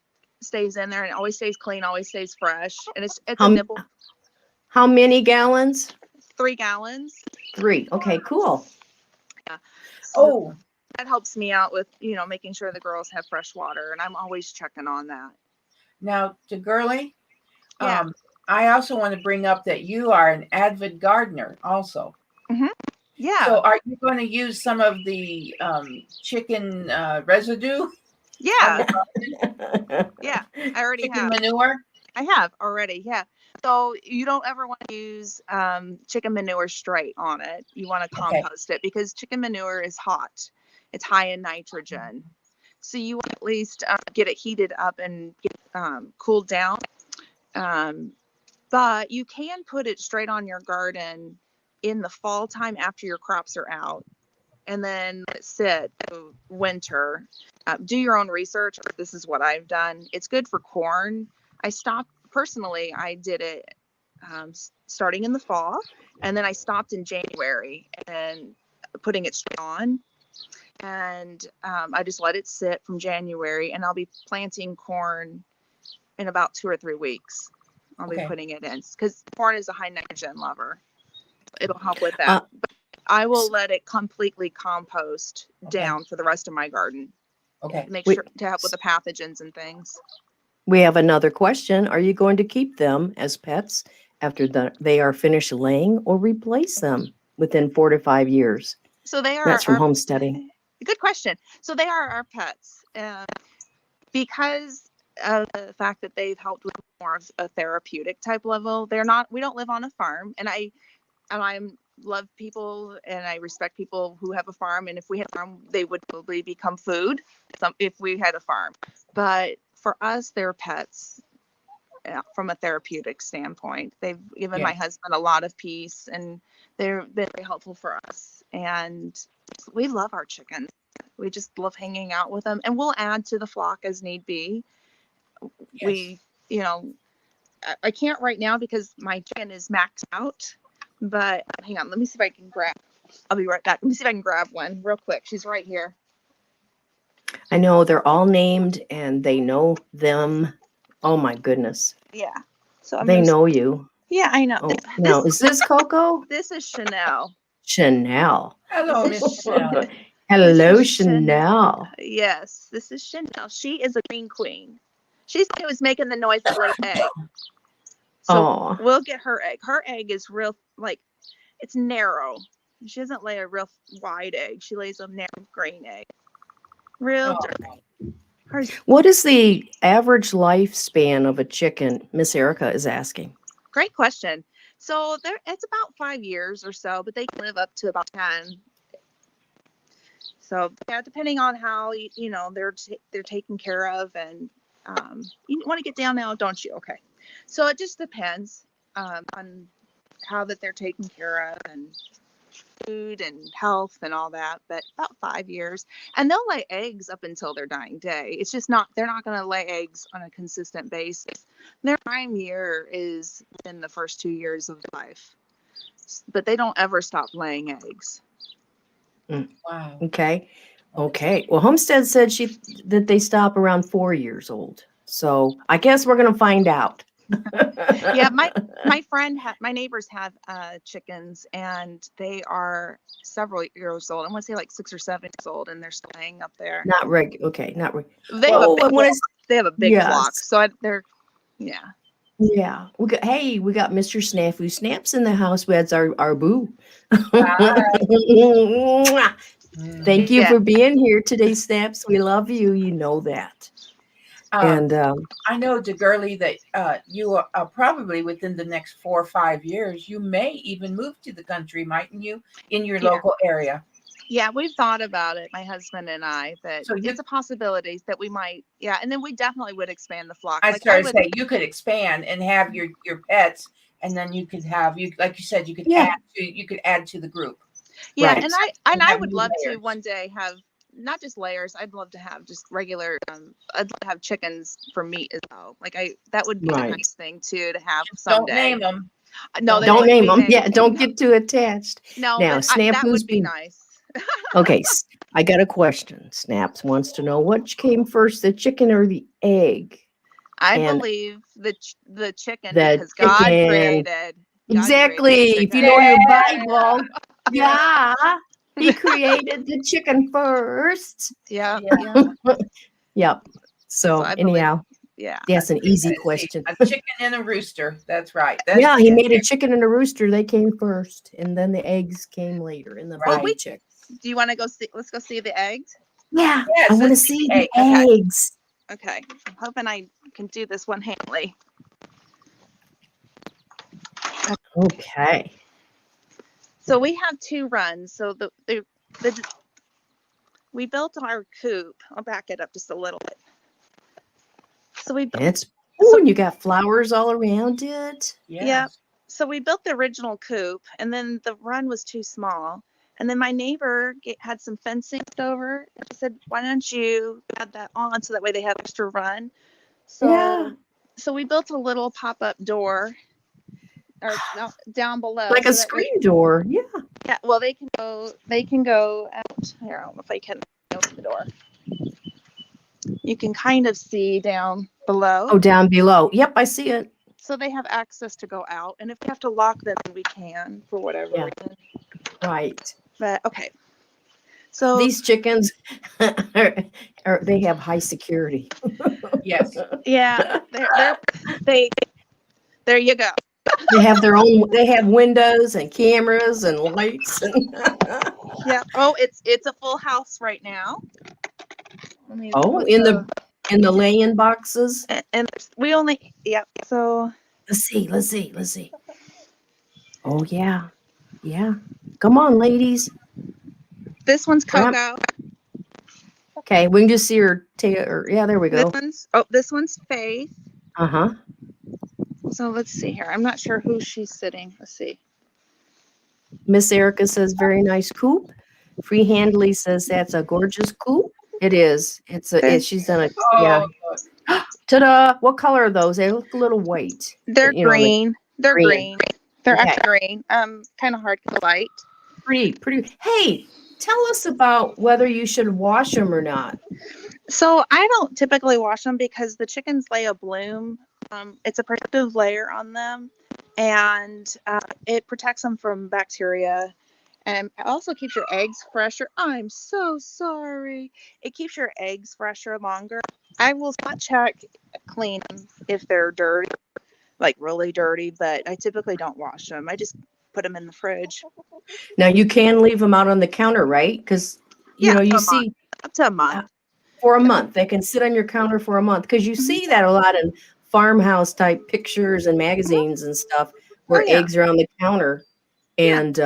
stays in there and it always stays clean, always stays fresh. And it's a nibble. How many gallons? 3 gallons. 3. Okay, cool. Yeah. So Oh, that helps me out with, making sure the girls have fresh water. And I'm always checking on that. now, DaGirlie, Yeah. I also want to bring up that you are an avid gardener also. Yeah. So are you going to use some of the chicken residue? Yeah. Yeah. I already Chicken have. manure? I have already. Yeah. So you don't ever want to use chicken manure straight on it. You want to compost it because chicken manure is hot. It's high in nitrogen. So you want to at least get it heated up and get cooled down. But you can put it straight on your garden in the fall time after your crops are out. And then let it sit winter. Do your own research. This is what I've done. It's good for corn. I did it starting in the fall, and then I stopped in January and putting it straight on. And I just let it sit from January, and I'll be planting corn in about 2 or 3 weeks. I'll be putting it in because corn is a high nitrogen lover. It'll help with that. But I will let it completely compost down for the rest of my garden. Okay. Make sure to help with the pathogens and things. We have another question. Are you going to keep them as pets after they are finished laying or replace them within 4 to 5 years? So they are. That's from homesteading. Good question. So they are our pets because of the fact that they've helped with more of a therapeutic type level. We don't live on a farm, and I love people and I respect people who have a farm. And if we had a farm, they would probably become food if we had a farm. But for us, they're pets from a therapeutic standpoint. They've given my husband a lot of peace, and they're been very helpful for us. And we love our chickens. We just love hanging out with them, and we'll add to the flock as need be. We, I can't right now because my chicken is maxed out. But hang on, let me see if I can I'll be right back. Let me see if I can grab one real quick. She's right here. I know they're all named and they know them. Oh my goodness. Yeah. So they know you. Yeah, I know. Oh, now, is this Coco? This is Chanel. Chanel. Hello, Miss Chanel. Hello, Chanel. Yes, this is Chanel. She is a green queen. She's the one who was making the noise that laid egg. So we'll get her egg. Her egg is real, it's narrow. She doesn't lay a real wide egg. She lays a narrow green egg. Real dirty. What is the average lifespan of a chicken? Miss Erica is asking. Great question. So it's about 5 years or so, but they can live up to about 10. So yeah, depending on how they're taken care of, and you want to get down now, don't you? Okay. So it just depends on how that they're taken care of, and food and health and all that. But about 5 years, and they'll lay eggs up until their dying day. It's just they're not going to lay eggs on a consistent basis. Their prime year is in the first 2 years of life, but they don't ever stop laying eggs. Wow. Okay. Well, Homestead said that they stop around 4 years old. So I guess we're going to find out. Yeah, my neighbors have chickens, and they are several years old. I want to say like 6 or 7 years old, and they're still laying up there. Not regular. Okay, not regular. They have a big flock, so they're Yeah. We got Mr. Snafu Snaps in the house. That's our boo. Thank you for being here today, Snaps. We love you. You know that. And I know, DaGirlie, that you are probably within the next 4 or 5 years, you may even move to the country, mightn't you, in your local area? Yeah, we've thought about it, my husband and I, that it's a possibility that we might, and then we definitely would expand the flock. I started to say you could expand and have your pets, and then you could have like you said, you could add to the group. Yeah, right. and I would love to one day have not just layers. I'd love to have just regular. I'd love to have chickens for meat as well. Like that would be a nice thing too to have someday. Don't name them. No, they Don't wouldn't name be them. named. Yeah, don't get too attached. No, Now, but that Snappy's would be been nice. okay. I got a question. Snaps wants to know which came first, the chicken or the egg? I And believe the chicken the because God chicken. created. Exactly. God created If you chicken. know your Bible, yeah, he created the chicken first. Yeah. Yep. So I believe- anyhow, Yeah. that's an easy question. A chicken and a rooster. That's right. That's Yeah, he made a chicken and a rooster. They came first, and then the eggs came later in the baby chick. Do you want to go see? Let's go see the eggs. Yeah, Yes, I want to let's see see the eggs. Okay. I'm hoping I can do this one handily. Okay. So we have 2 runs. So we built our coop. I'll back it up just a little bit. So we and you got flowers all around it. Yeah. So we built the original coop, and then the run was too small. And then my neighbor had some fencing over. And I said, "Why don't you add that on so that way they have extra run?" So we built a little pop-up door, or down below, like a screen door. Yeah. Yeah. Well, they can go. They can go out. Here, I don't know if I can open the door. You can kind of see down below. Oh, down below. Yep, I see it. So they have access to go out, and if we have to lock them, we can for whatever reason. Right. But okay. So these chickens they have high security. Yes. Yeah. There you go. They have their own. They have windows and cameras and lights. Yeah. Oh, it's a full house right now. In the lay-in boxes. And we only So let's see. Oh yeah. Come on, ladies. This one's Coco. Okay, we can just see her tail. Yeah, there we go. This one's Faith. Uh-huh. So let's see here. I'm not sure who she's sitting. Let's see. Miss Erica says, very nice coop. Free Handley says that's a gorgeous coop. It is. She's done it. Yeah. Ta-da! What color are those? They look a little white. They're green. They're green. They're actually green. Kind of hard to light. Pretty. Hey, tell us about whether you should wash them or not. So I don't typically wash them because the chickens lay a bloom. It's a protective layer on them, and it protects them from bacteria, and it also keeps your eggs fresher. I'm so sorry. It keeps your eggs fresher longer. I will spot check, clean them if they're dirty, like really dirty, but I typically don't wash them. I just put them in the fridge. Now you can leave them out on the counter, right? Because you see up to a month. For a month, they can sit on your counter for a month. Because you see that a lot in farmhouse type pictures and magazines and stuff where eggs are on the counter, and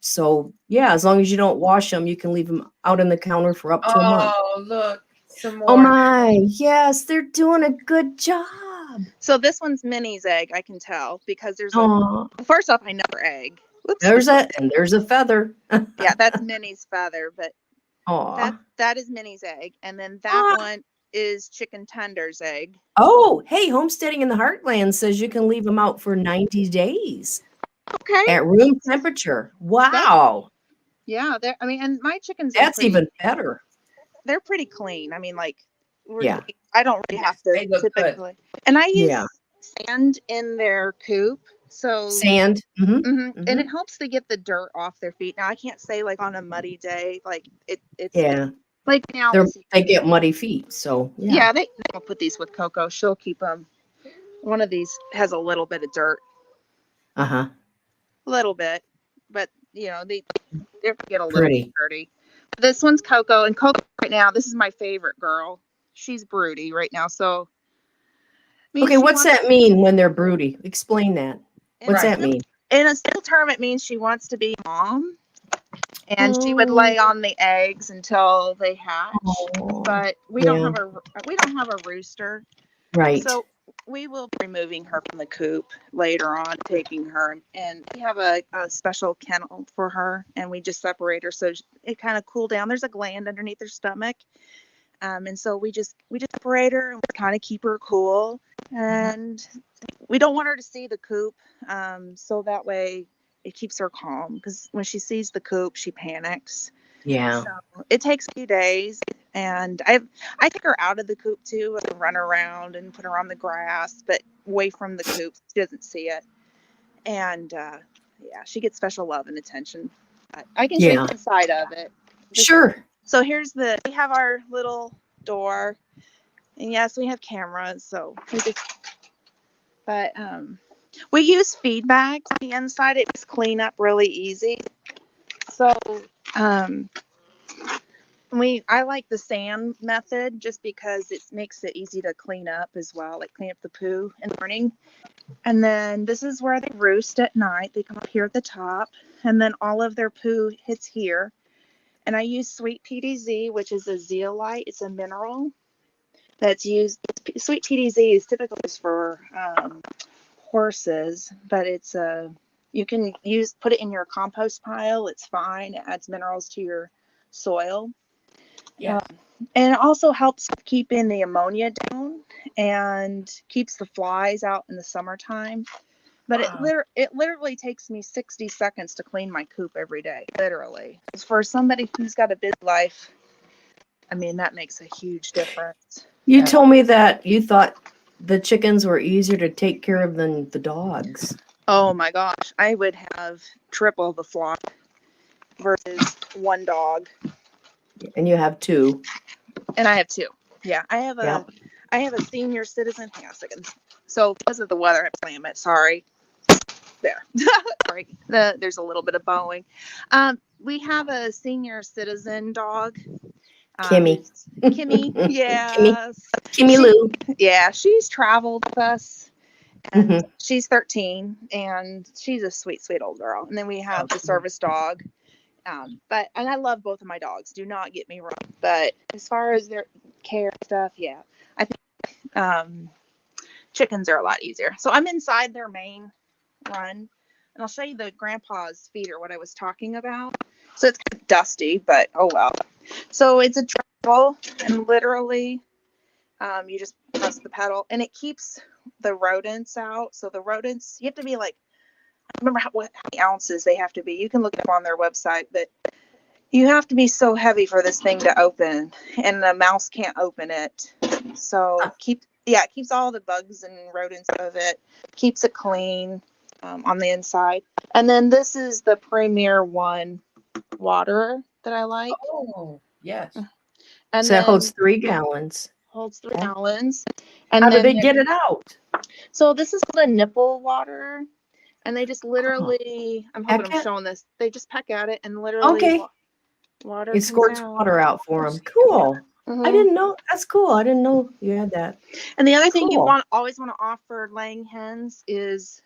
so as long as you don't wash them, you can leave them out on the counter for up to a month. Oh, look, some more. Oh my, yes, they're doing a good job. So this one's Minnie's egg, I can tell, because there's first off, I know her egg. Whoops. There's a feather. Yeah, that's Minnie's feather, but that is Minnie's egg, and then that one is Chicken Tender's egg. Oh, hey, Homesteading in the Heartland says you can leave them out for 90 days. Okay. At room temperature. Wow. And my chickens. That's even better. They're pretty clean. I mean, like, I don't really have to typically. And I use sand in their coop. So sand. And it helps to get the dirt off their feet. Now I can't say like on a muddy day, like it's like now they get muddy feet. So they will put these with Coco. She'll keep them. One of these has a little bit of dirt. A little bit, but they get a little bit dirty. This one's Coco, and Coco right now, this is my favorite girl. She's broody right now. So what's that mean when they're broody? Explain that. What's that mean? In a simple term, it means she wants to be mom, and she would lay on the eggs until they hatch. But we don't have a rooster, right? So we will be removing her from the coop later on, taking her, and we have a special kennel for her, and we just separate her so it kind of cool down. There's a gland underneath her stomach, and so we just separate her and we kind of keep her cool, and we don't want her to see the coop, so that way it keeps her calm, because when she sees the coop, she panics. Yeah. So it takes a few days, and I take her out of the coop too, and run around and put her on the grass, but away from the coop. She doesn't see it, and yeah, she gets special love and attention. I can show you the inside of it. Sure. So we have our little door, and yes, we have cameras. So we use feed bags on the inside. It just clean up really easy. So I like the sand method just because it makes it easy to clean up as well, like clean up the poo in the morning. And then this is where they roost at night. They come up here at the top, and then all of their poo hits here. And I use sweet PDZ, which is a zeolite. It's a mineral that's used. Sweet PDZ is typically used for horses, but you can put it in your compost pile. It's fine. It adds minerals to your soil. Yeah. And it also helps keeping the ammonia down and keeps the flies out in the summertime. But it literally takes me 60 seconds to clean my coop every day. Literally. For somebody who's got a busy life, I mean, that makes a huge difference. You told me that you thought the chickens were easier to take care of than the dogs. Oh my gosh. I would have triple the flock versus one dog. And you have 2. And I have 2. Yeah. I have a senior citizen. Hang on a second. So because of the weather, I have to slam it. Sorry. There. Sorry. There's a little bit of bowing. We have a senior citizen dog. Kimmy. Kimmy. Yes. Kimmy Lou. Yeah. She's traveled with us. And she's 13. And she's a sweet, sweet old girl. And then we have the service dog. And I love both of my dogs. Do not get me wrong. But as far as their care stuff, yeah. I think chickens are a lot easier. So I'm inside their main run, and I'll show you the grandpa's feeder, what I was talking about. So it's kind of dusty, but oh well. So it's a travel, and literally you just press the pedal and it keeps the rodents out. So the rodents, you have to be like, I don't remember how many ounces they have to be. You can look it up on their website, but you have to be so heavy for this thing to open, and the mouse can't open it. So it keeps all the bugs and rodents out of it, keeps it clean on the inside. And then this is the Premier One water that I like. Oh, yes. And so that holds 3 gallons. Holds 3 gallons. And how do then they get it out? So this is called a nipple water. And they just literally, I'm hoping I'm showing this. They just peck at it and literally water. It squirts water out for them. Cool. I didn't know. That's cool. I didn't know you had that. And the other thing you always want to offer laying hens is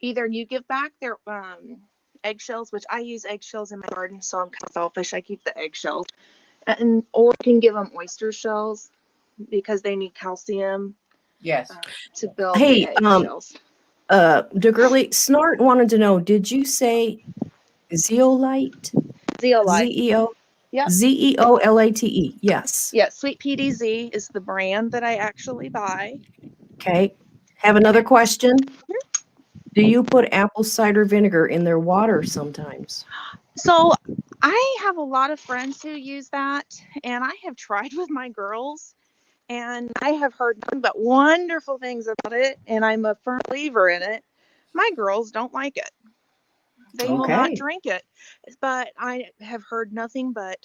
either you give back their eggshells, which I use eggshells in my garden, so I'm kind of selfish. I keep the eggshells, or you can give them oyster shells because they need calcium. Yes. To build the eggshells. DaGirlie, Snart wanted to know, did you say zeolite? Zeolite. Z-E-O? Yep. Z-E-O-L-A-T-E. Yes. Yeah, Sweet PDZ is the brand that I actually buy. Okay. Have another question. Do you put apple cider vinegar in their water sometimes? So I have a lot of friends who use that, and I have tried with my girls, and I have heard nothing but wonderful things about it, and I'm a firm believer in it. My girls don't like it. They will not drink it. But I have heard nothing but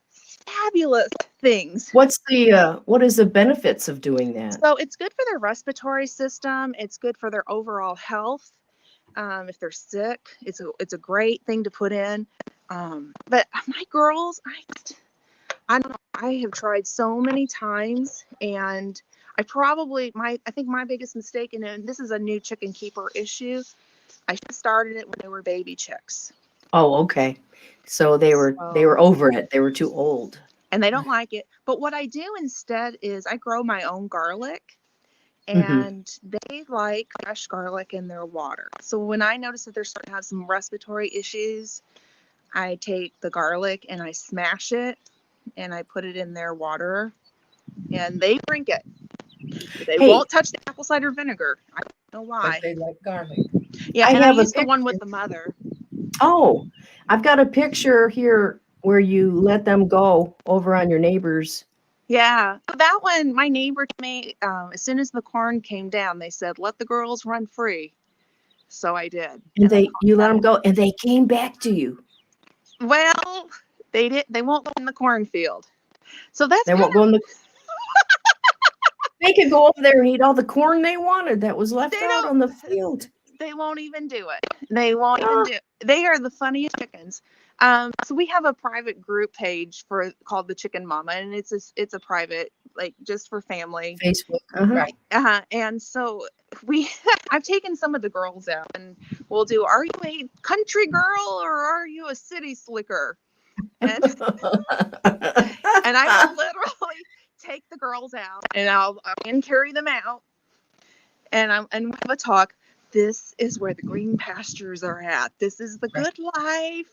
fabulous things. What is the benefits of doing that? So it's good for their respiratory system. It's good for their overall health. If they're sick, it's a great thing to put in. But my girls, I don't know. I have tried so many times, and I think my biggest mistake, and this is a new chicken keeper issue, I started it when they were baby chicks. Oh, okay. So they were over it. They were too old. And they don't like it. But what I do instead is I grow my own garlic, and they like fresh garlic in their water. So when I notice that they're starting to have some respiratory issues, I take the garlic and I smash it and I put it in their water and they drink it. They Hey, won't touch the apple cider vinegar. I don't know But why. they like garlic. Yeah, I and I have a use the one with picture. the mother. Oh, I've got a picture here where you let them go over on your neighbors. Yeah, that one, my neighbor told me, as soon as the corn came down, they said, let the girls run free. So I did. And I you let them go, and they came back to you. Well, they won't go in the cornfield. So that's They won't go in the. They could go over there and eat all the corn they wanted that was left They out don't- on the field. They won't even do it. They won't even Ah. do it. They are the funniest chickens. So we have a private group page called the Chicken Mama, and it's a private, like, just for family. Facebook. Right. And so I've taken some of the girls out, and we'll do, are you a country girl or are you a city slicker? And I will literally take the girls out and I'll carry them out and we have a talk. This is where the green pastures are at. This is the good life.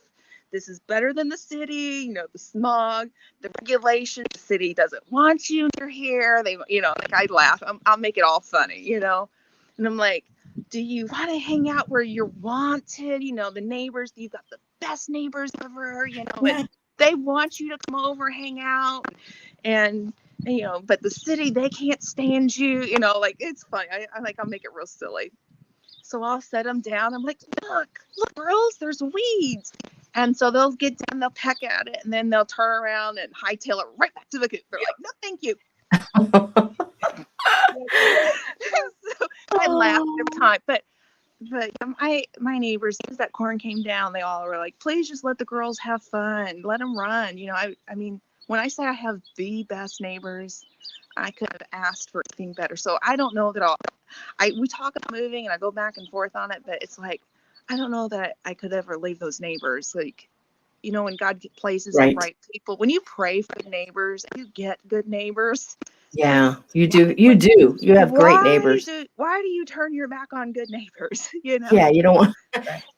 This is better than the city. You know, the smog, the regulations. The city doesn't want you near here. They, like, I laugh. I'll make it all funny, and I'm like, do you want to hang out where you're wanted? The neighbors, you've got the best neighbors ever, and they want you to come over, hang out, and but the city, they can't stand you, like, it's funny. I'll make it real silly. So I'll set them down. I'm like, look, girls, there's weeds. And so they'll get down, they'll peck at it, and then they'll turn around and hightail it right back to the coop. They're like, no, thank you. So I laugh every time. But my neighbors, as that corn came down, they all were like, please just let the girls have fun. Let them run. I mean, when I say I have the best neighbors, I could have asked for anything better. So I don't know that we talk about moving and I go back and forth on it, but it's like, I don't know that I could ever leave those neighbors. Like, when God places the right people, when you pray for the neighbors, you get good neighbors. Yeah, you do. You do. You have great neighbors. Why do you turn your back on good neighbors? Yeah, you don't want,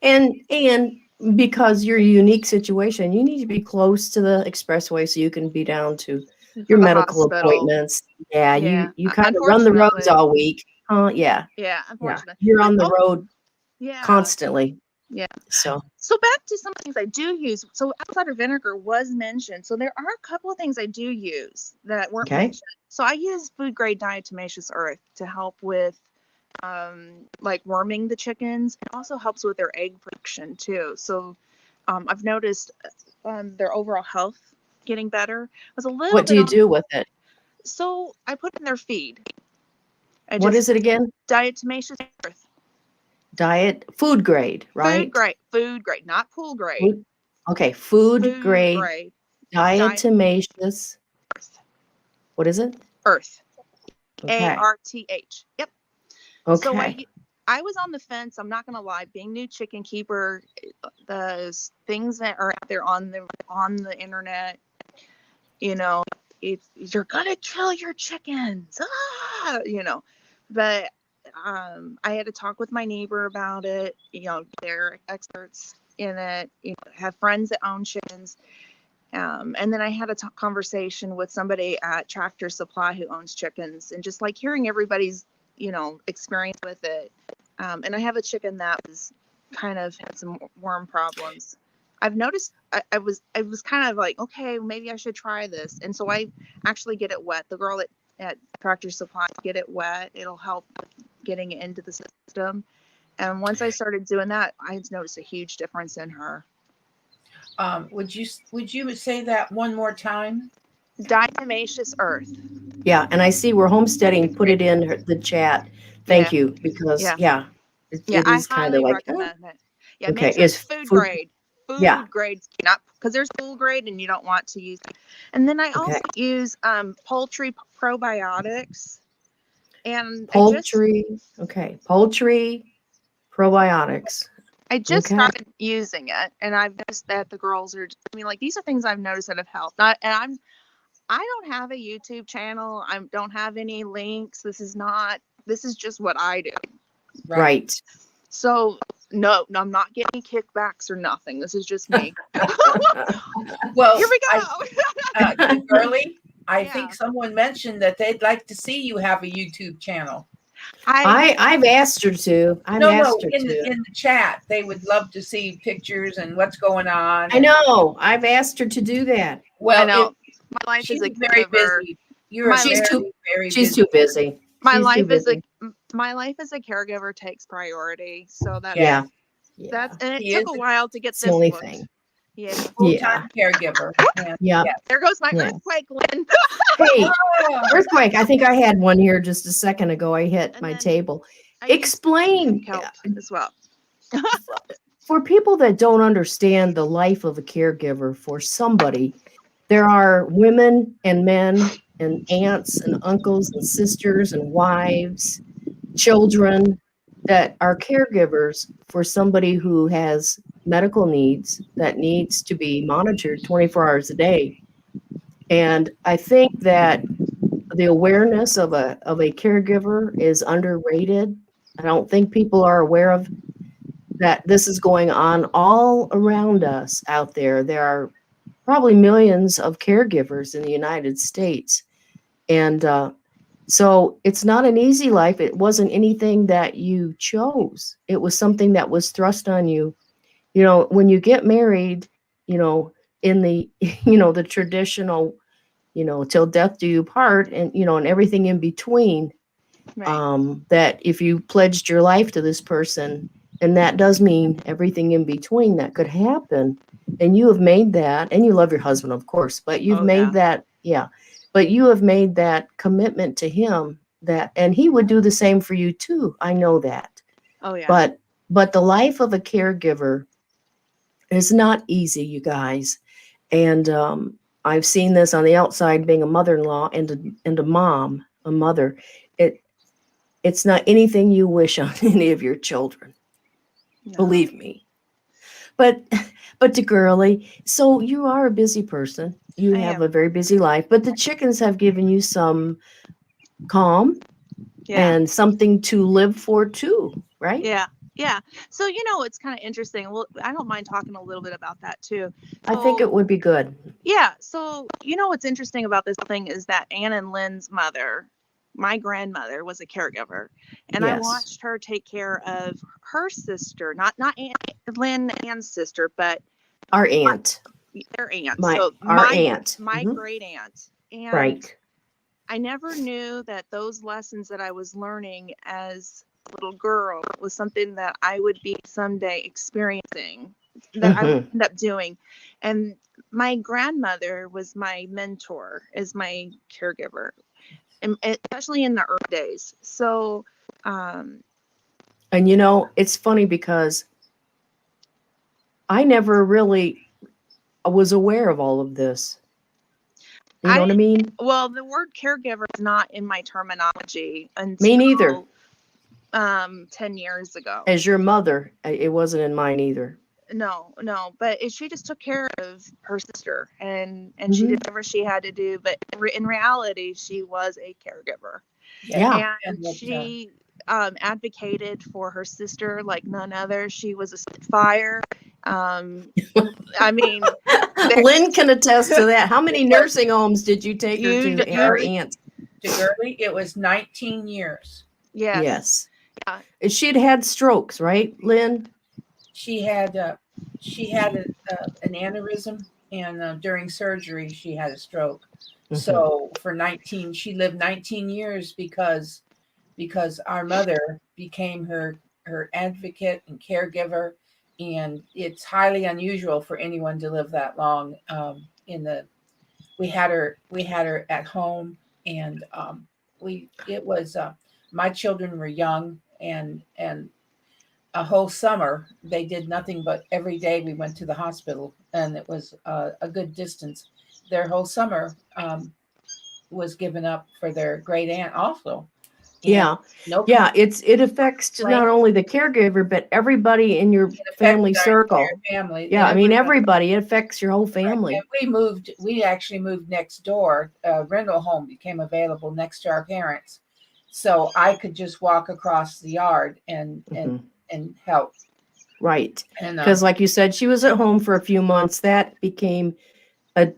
and because you're a unique situation, you need to be close to the expressway so you can be down to your medical appointments. Yeah, you kind of run the roads all week. Yeah. Yeah, unfortunately. You're on the road constantly. Yeah. So back to some things I do use. So apple cider vinegar was mentioned. So there are a couple of things I do use that weren't mentioned. So I use food grade diatomaceous earth to help with like worming the chickens. It also helps with their egg production too. So I've noticed their overall health getting better. What do you do with it? So I put in their feed. What is it again? Diatomaceous earth. Food grade, right? Food grade, not pool grade. Okay, food grade. Diatomaceous. Earth. What is it? Earth. Okay. ARTH. Yep. Okay. So I was on the fence. I'm not gonna lie. Being new chicken keeper, the things that are out there on the internet, you're gonna kill your chickens. But I had to talk with my neighbor about it. They're experts in it. Have friends that own chickens. And then I had a conversation with somebody at Tractor Supply who owns chickens, and just like hearing everybody's, experience with it. And I have a chicken that was kind of had some worm problems. I've noticed I was kind of like, okay, maybe I should try this. And so I actually get it wet. The girl at Tractor Supply, get it wet. It'll help getting it into the system. And once I started doing that, I noticed a huge difference in her. Would you say that one more time? Diatomaceous earth. Yeah, and I see where Homesteading put it in the chat. Thank you, because it is kind of like, recommend it. Yeah, okay, make sure it's food grade. Food grade, not because there's pool grade and you don't want to use it. And then I also use poultry probiotics. And poultry probiotics. I just started using it, and I've noticed that the girls are. These are things I've noticed that have helped. I don't have a YouTube channel. I don't have any links. This is not This is just what I do. Right. So no, I'm not getting kickbacks or nothing. This is just me. Well, Here we go. DaGirlie, I Yeah. think someone mentioned that they'd like to see you have a YouTube channel. I've asked her to. I've No, asked her in to. the chat, they would love to see pictures and what's going on. I know. I've asked her to do that. Well, I know. My life she's is a very caregiver. busy. You're She's very, very She's busy. too busy. My She's life too is busy. my life as a caregiver takes priority. So that's Yeah. and it She took is a while to get It's this the only booked. thing. Yeah. full-time caregiver. And Yeah. yes. There goes my Yeah. earthquake, Lynn. Hey, Oh, earthquake. I think I had one here just a second ago. I hit And my then table. I used Explain kelp as well. for people that don't understand the life of a caregiver for somebody. There are women and men and aunts and uncles and sisters and wives, children that are caregivers for somebody who has medical needs that needs to be monitored 24 hours a day. And I think that the awareness of a caregiver is underrated. I don't think people are aware of that this is going on all around us out there. There are probably millions of caregivers in the United States. And so it's not an easy life. It wasn't anything that you chose. It was something that was thrust on you. You know, when you get married, you know, in the, the traditional, till death do you part, and, and everything in between, Right. that if you pledged your life to this person, and that does mean everything in between that could happen, and you have made that, and you love your husband, of course, but you've made that, but you have made that commitment to him, that, and he would do the same for you too. I know that. Oh yeah. But the life of a caregiver is not easy, you guys. And I've seen this on the outside, being a mother-in-law and a mom, a mother. It's not anything you wish on any of your children. No. Believe me. But DaGirlie, so you are a busy person. You I have am. a very busy life, but the chickens have given you some calm Yeah. and something to live for too, right? Yeah. Yeah. So, it's kind of interesting. Well, I don't mind talking a little bit about that too. I think it would be good. Yeah. So, what's interesting about this thing is that Ann and Lynn's mother, my grandmother, was a caregiver, and I Yes. watched her take care of her sister, not Lynn Ann's sister, but Our aunt. their aunt. Our aunt. My Mhm. great aunt. And Right. I never knew that those lessons that I was learning as a little girl was something that I would be someday experiencing, that I would end up doing. And my grandmother was my mentor, as my caregiver, and especially in the early days. So, And it's funny because I never really was aware of all of this. You know what I mean? Well, the word caregiver is not in my terminology until Me neither. 10 years ago. As your mother, it wasn't in mine either. No, but she just took care of her sister, and she did whatever she had to do. But in reality, she was a caregiver. Yeah. And she advocated for her sister like none other. She was a spitfire. I mean, Lynn can attest to that. How many nursing homes did you take her to? Our aunt. DaGirlie, it was 19 years. Yes. Yeah. She'd had strokes, right, Lynn? She had an aneurysm, and during surgery, she had a stroke. Mm-hmm. So she lived 19 years because our mother became her advocate and caregiver, and it's highly unusual for anyone to live that long. We had her at home, and my children were young, and a whole summer they did nothing but every day we went to the hospital, and it was a good distance. Their whole summer was given up for their great aunt also. And it affects not only the caregiver but everybody in your family circle. Family. Yeah, I mean everybody. It affects your whole family. And we actually moved next door. A rental home became available next to our parents, so I could just walk across the yard and help. Right. And Because like you said, she was at home for a few months. That became a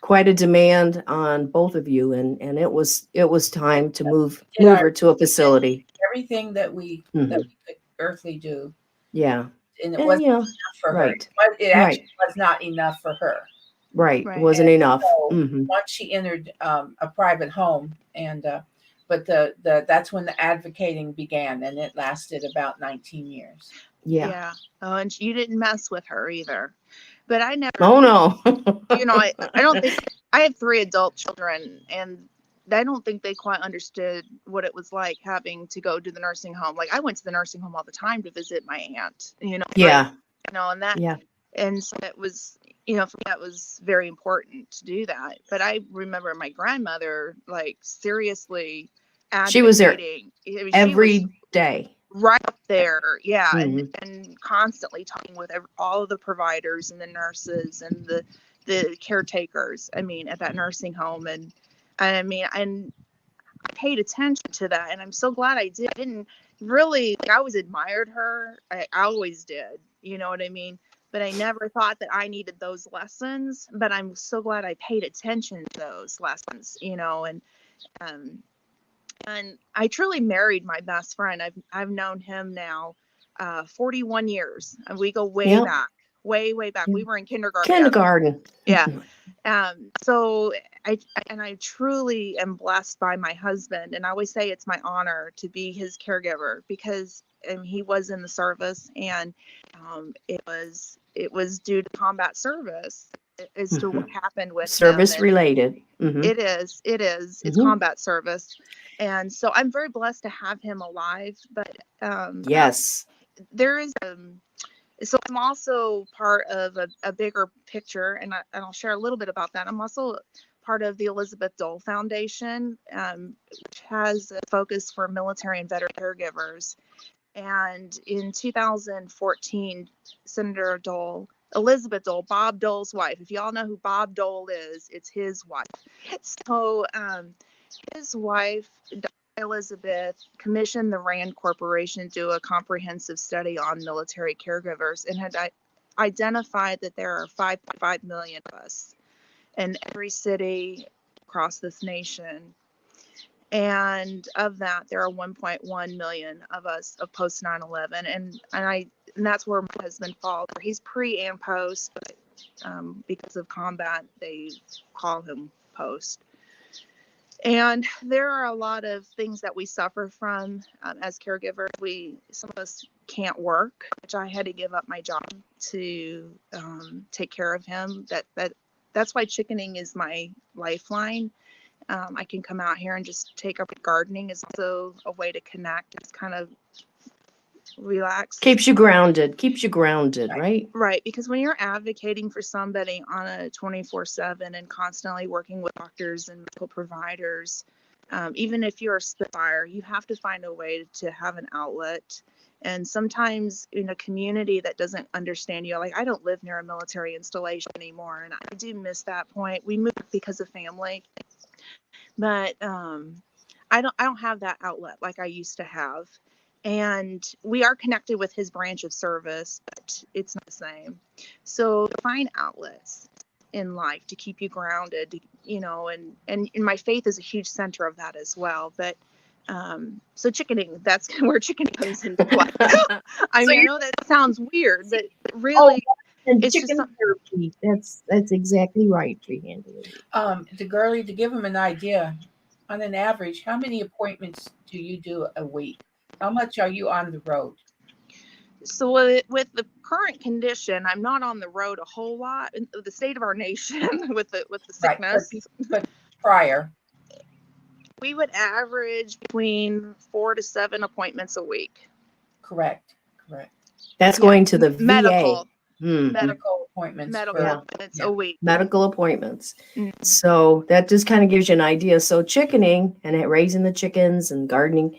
quite a demand on both of you, and it was time to move her to a facility. everything that we could earthly do. Yeah. And it wasn't enough for her. It actually was not enough for her. Right. Wasn't enough. So once she entered a private home, and but that's when the advocating began, and it lasted about 19 years. Yeah. Oh, and you didn't mess with her either. But I never. Oh no. I don't think I have 3 adult children, and I don't think they quite understood what it was like having to go to the nursing home. Like I went to the nursing home all the time to visit my aunt. Yeah. And that. Yeah. And so it was, for me, that was very important to do that. But I remember my grandmother, like, seriously advocating. She was there every day. Right up there. Yeah. And constantly talking with all of the providers and the nurses and the caretakers, at that nursing home. And I paid attention to that. And I'm so glad I did. I didn't really, I always admired her. I always did. You know what I mean? But I never thought that I needed those lessons. But I'm so glad I paid attention to those lessons, and I truly married my best friend. I've known him now 41 years. And we go way back, way back. We were in kindergarten. Yeah. So I truly am blessed by my husband. And I always say it's my honor to be his caregiver because he was in the service, and it was due to combat service as to what happened with service related. It is. It's combat service. And so I'm very blessed to have him alive. But yes, there is so I'm also part of a bigger picture, and I'll share a little bit about that. I'm also part of the Elizabeth Dole Foundation, which has a focus for military and veteran caregivers. And in 2014, Senator Dole, Elizabeth Dole, Bob Dole's wife, if y'all know who Bob Dole is, it's his wife. So his wife, Elizabeth, commissioned the RAND Corporation to do a comprehensive study on military caregivers, and had identified that there are 5.5 million of us in every city across this nation. And of that, there are 1.1 million of us of post 9/11, and that's where my husband falls. He's pre and post, but because of combat, they call him post. And there are a lot of things that we suffer from as caregivers. Some of us can't work, which I had to give up my job to take care of him. That's why chickening is my lifeline. I can come out here and just take up gardening is also a way to connect. It's kind of relax. Keeps you grounded, right? Right. Because when you're advocating for somebody on a 24/7 and constantly working with doctors and medical providers, even if you're a Spitfire, you have to find a way to have an outlet. And sometimes in a community that doesn't understand you, like I don't live near a military installation anymore. And I do miss that point. We moved because of family. But I don't have that outlet like I used to have. And we are connected with his branch of service, but it's not the same. So find outlets in life to keep you grounded, and my faith is a huge center of that as well. But so chickening, that's where chickening comes into play. I know that sounds weird, but really it's chicken therapy. That's exactly right, DaGirlie, to give them an idea, on an average, how many appointments do you do a week? How much are you on the road? So with the current condition, I'm not on the road a whole lot. In the state of our nation with the sickness. Right. But prior, we would average between 4 to 7 appointments a week. Correct. That's going to the medical. VA. Medical appointments. Appointments a week. Medical appointments. So that just kind of gives you an idea. So chickening and raising the chickens and gardening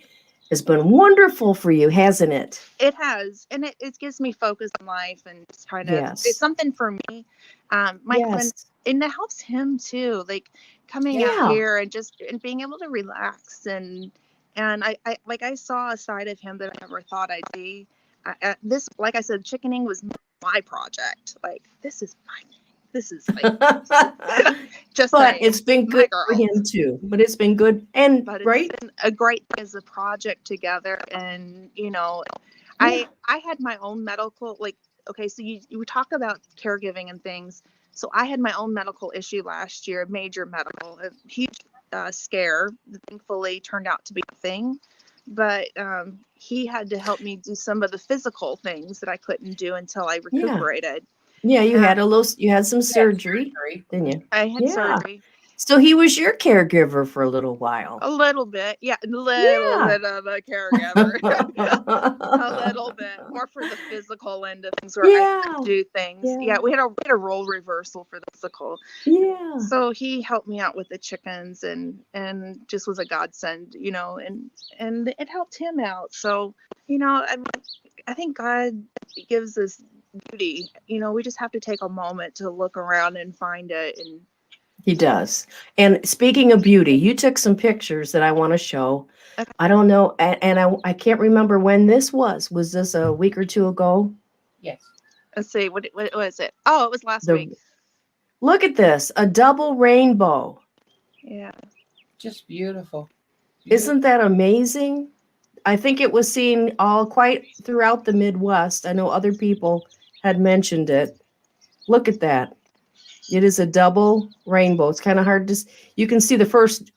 has been wonderful for you, hasn't it? It has. And it gives me focus in life, and just kind of, it's something for me. My friend, and it helps him too. Like coming out here and being able to relax and And I saw a side of him that I never thought I'd see. This, like I said, chickening was my project. Like, this is my thing. This is like, just But saying, it's been good for him too. But it's been good, and but it's right, been a great thing as a project together. And I had my own medical, like, okay, so you talk about caregiving and things. So I had my own medical issue last year, major medical, a huge scare. Thankfully, turned out to be a thing. But he had to help me do some of the physical things that I couldn't do until I recuperated. Yeah, you had some surgery, didn't you? I had surgery. So he was your caregiver for a little while. A little bit, yeah, a little bit of a caregiver. A little bit more for the physical end of things, where I could do things. Yeah, we had a role reversal for the physical. Yeah. So he helped me out with the chickens, and just was a godsend, and it helped him out. So I think God gives us beauty. We just have to take a moment to look around and find it. And he does. And speaking of beauty, you took some pictures that I want to show. Okay. I don't know, and I can't remember when this was. Was this a week or two ago? Yes. Let's see. What was it? Oh, it was last week. Look at this, a double rainbow. Yeah. Just beautiful. Isn't that amazing? I think it was seen quite throughout the Midwest. I know other people had mentioned it. Look at that. It is a double rainbow. It's kind of hard to, you can see the first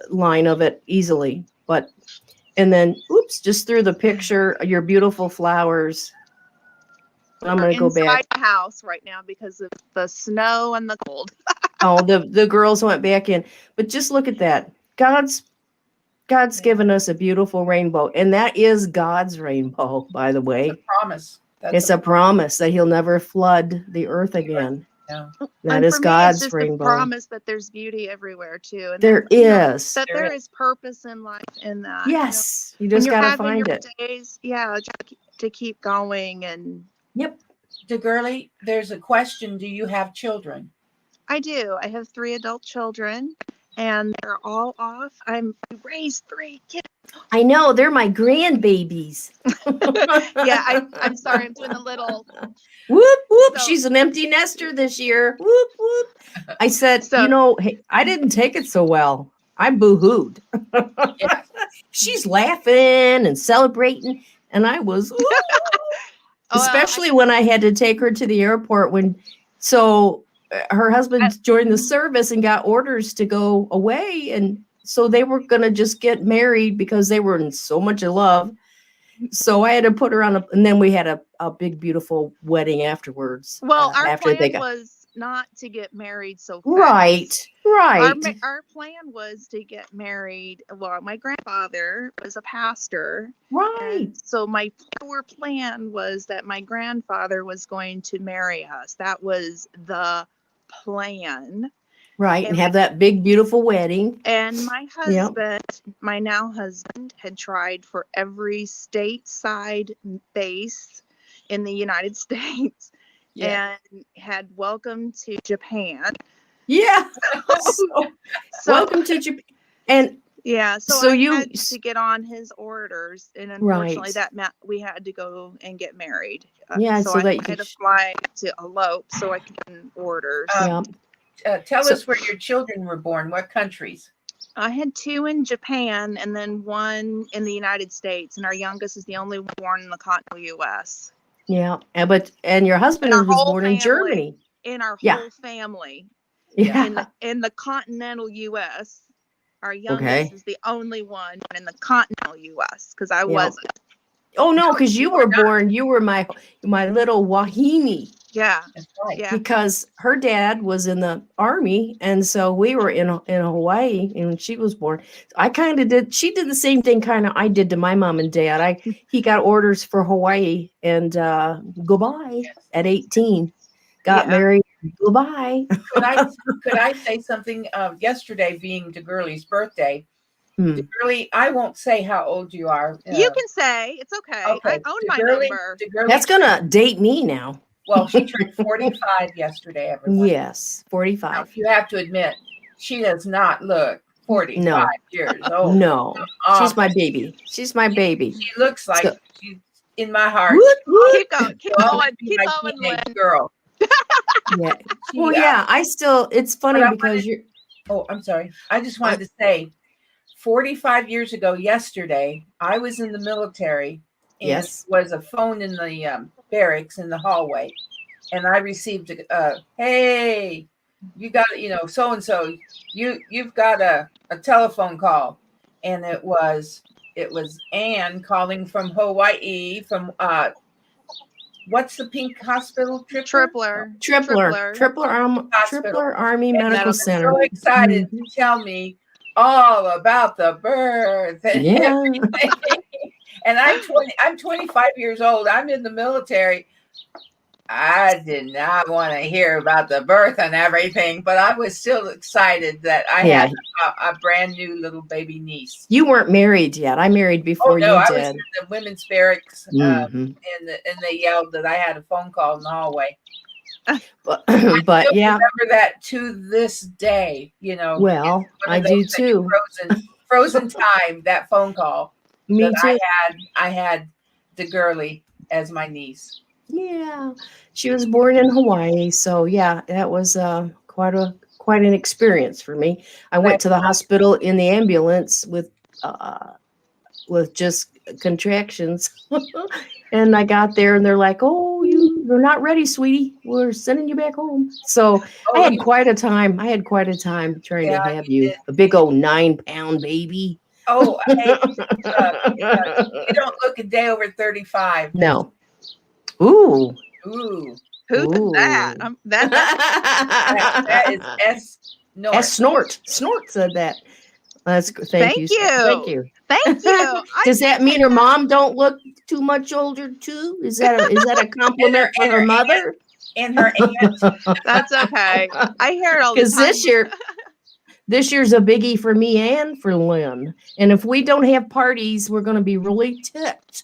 line of it easily, and then, oops, just through the picture, your beautiful flowers. I'm going to go back. Inside the house right now because of the snow and the cold. Oh, the girls went back in, but just look at that. God's given us a beautiful rainbow, and that is God's rainbow, by the way. It's a promise. It's a promise that he'll never flood the earth again. Yeah. That is God's rainbow. It's a promise that there's beauty everywhere too. And there is. That there is purpose in life in that. Yes. You just got to find it. Days, to keep going. And yep. DaGirlie, there's a question. Do you have children? I do. I have 3 adult children, and they're all off. I raised 3 kids. I know, they're my grandbabies. Yeah, I'm sorry. I'm doing a little whoop whoop. She's an empty nester this year. Whoop whoop. I said, hey, I didn't take it so well. I boo-hooed. Yeah. She's laughing and celebrating, and I was, especially when I had to take her to the airport. Her husband joined the service and got orders to go away, and so they were going to just get married because they were in so much love. So I had to put her on and then we had a big, beautiful wedding afterwards. Well, our plan was not to get married so fast. Right. Our plan was to get married. Well, my grandfather was a pastor. Right. So our plan was that my grandfather was going to marry us. That was the plan. Right, and have that big, beautiful wedding. And my husband, my now husband, had tried for every stateside base in the United States and had welcome to Japan. Yeah. Welcome to Japan. And so I had to get on his orders, and unfortunately that meant we had to go and get married. So I had to fly to elope so I could get orders. Tell us where your children were born. What countries? I had 2 in Japan and then 1 in the United States, and our youngest is the only one born in the continental U.S. Yeah, and your husband was born in Germany. In our whole family, in the continental U.S., our youngest is the only one in the continental U.S. because I wasn't. Oh no, because you were born. You were my little wahine. Yeah, that's right. Yeah. Because her dad was in the army, and so we were in Hawaii, and she was born. I kind of did. She did the same thing, kind of. I did to my mom and dad. He got orders for Hawaii, and goodbye at 18. Got married. Goodbye. Could I say something? Yesterday being DaGirlie's birthday. DaGirlie, I won't say how old you are. You can say it's okay. I own my number. That's gonna date me now. Well, she turned 45 yesterday, everyone. Yes, 45. Now, you have to admit, she does not look 45 years old. No. She's my baby. She's my baby. She looks like So- she's in my heart. Keep going, keep She'll going, always be keep my going, teenage Lynn. girl. Yeah. She, Well, yeah, it's funny but I because you're. Oh, I'm sorry. I just wanted to say 45 years ago yesterday, I was in the military and Yes. there was a phone in the barracks in the hallway. And I received hey, you got, so-and-so, you've got a telephone call. And it was Ann calling from Hawaii from what's the pink hospital? Tripler Army Medical Center. So excited to tell me all about the birth and everything. And I'm 25 years old. I'm in the military. I did not want to hear about the birth and everything, but I was still excited that I had a brand new little baby niece. You weren't married yet. I married before you I did. was in the women's barracks, and they yelled that I had a phone call in the hallway. But I yeah, remember that to this day. Well, I do too. Frozen time. That phone call. Me too. I had DaGirlie as my niece. Yeah, she was born in Hawaii, so yeah, that was quite an experience for me. I went to the hospital in the ambulance with just contractions, and I got there, and they're like, "Oh, you're not ready, sweetie. We're sending you back home." So I had quite a time. Trying to have you, a big old 9-pound baby. Oh, hey, you don't look a day over 35. No. Ooh. Ooh. Who did that? That is S. Snort. S. Snort said that. Thank you. Thank you. Thank you. Does that mean her mom don't look too much older too? Is that a compliment for her mother? And her aunt. That's okay. I hear it all the time. Because this year's a biggie for me and for Lynn. And if we don't have parties, we're going to be really tipped.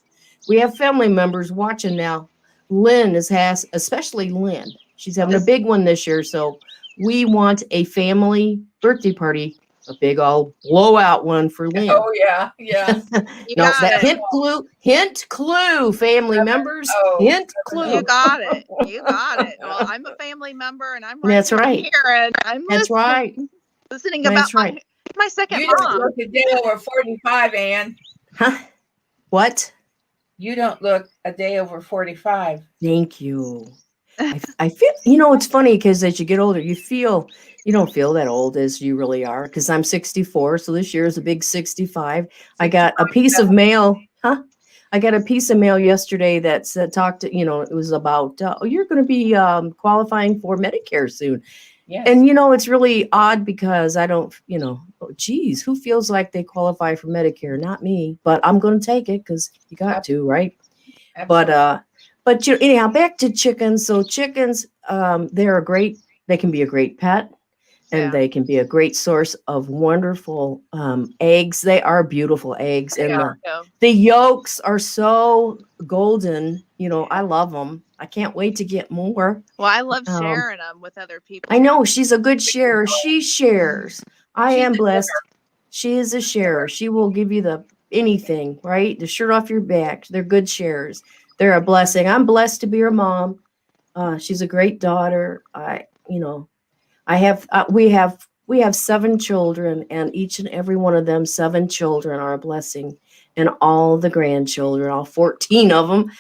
We have family members watching now. Lynn especially Lynn. She's having a big one this year. So we want a family birthday party, a big old blowout one for Lynn. Oh, yeah. No, that hint clue, family members. Hint clue. You got it. Well, I'm a family member and I'm That's right. Here, I'm That's right. Listening about my second you mom. You don't look a day over 45, Ann. Huh? What? You don't look a day over 45. Thank you. I feel, it's funny because as you get older, you don't feel that old as you really are. Because I'm 64, so this year is a big 65. I got a piece of mail. I got a piece of mail yesterday that talked to, it was about, you're going to be qualifying for Medicare soon. Yes. And, it's really odd because I don't, who feels like they qualify for Medicare? Not me, but I'm going to take it because you got to, right? Absolutely. But anyhow, back to chickens. So chickens, they can be a great pet, and they can be a great source of wonderful eggs. They are beautiful eggs. And the yolks are so golden. I love them. I can't wait to get more. Well, I love sharing them with other people. I know she's a good sharer. She shares. I am blessed. She is a sharer. She will give you anything, right? The shirt off your back. They're good sharers. They're a blessing. I'm blessed to be her mom. She's a great daughter. We have 7 children, and each and every one of them 7 children are a blessing, and all the grandchildren, all 14 of them.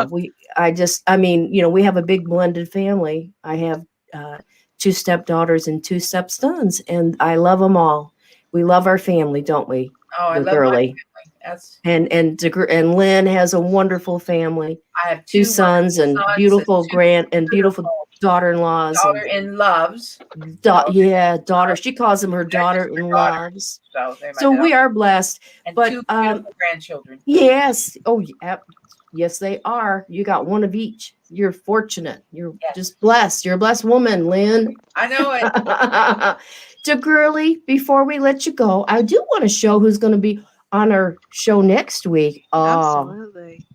We have a big blended family. I have 2 stepdaughters and 2 stepsons, and I love them all. We love our family, don't we? Oh, I love my family. And Lynn has a wonderful family. I have 2 sons and beautiful beautiful daughter-in-laws. Daughter-in-loves. Daughter. She calls them her daughter-in-laws. So we are blessed. And but 2 beautiful grandchildren. Yes. Oh, yeah. Yes, they are. You got one of each. You're fortunate. You're just blessed. You're a blessed woman, Lynn. I know it. DaGirlie, before we let you go, I do want to show who's going to be on our show next week. Absolutely.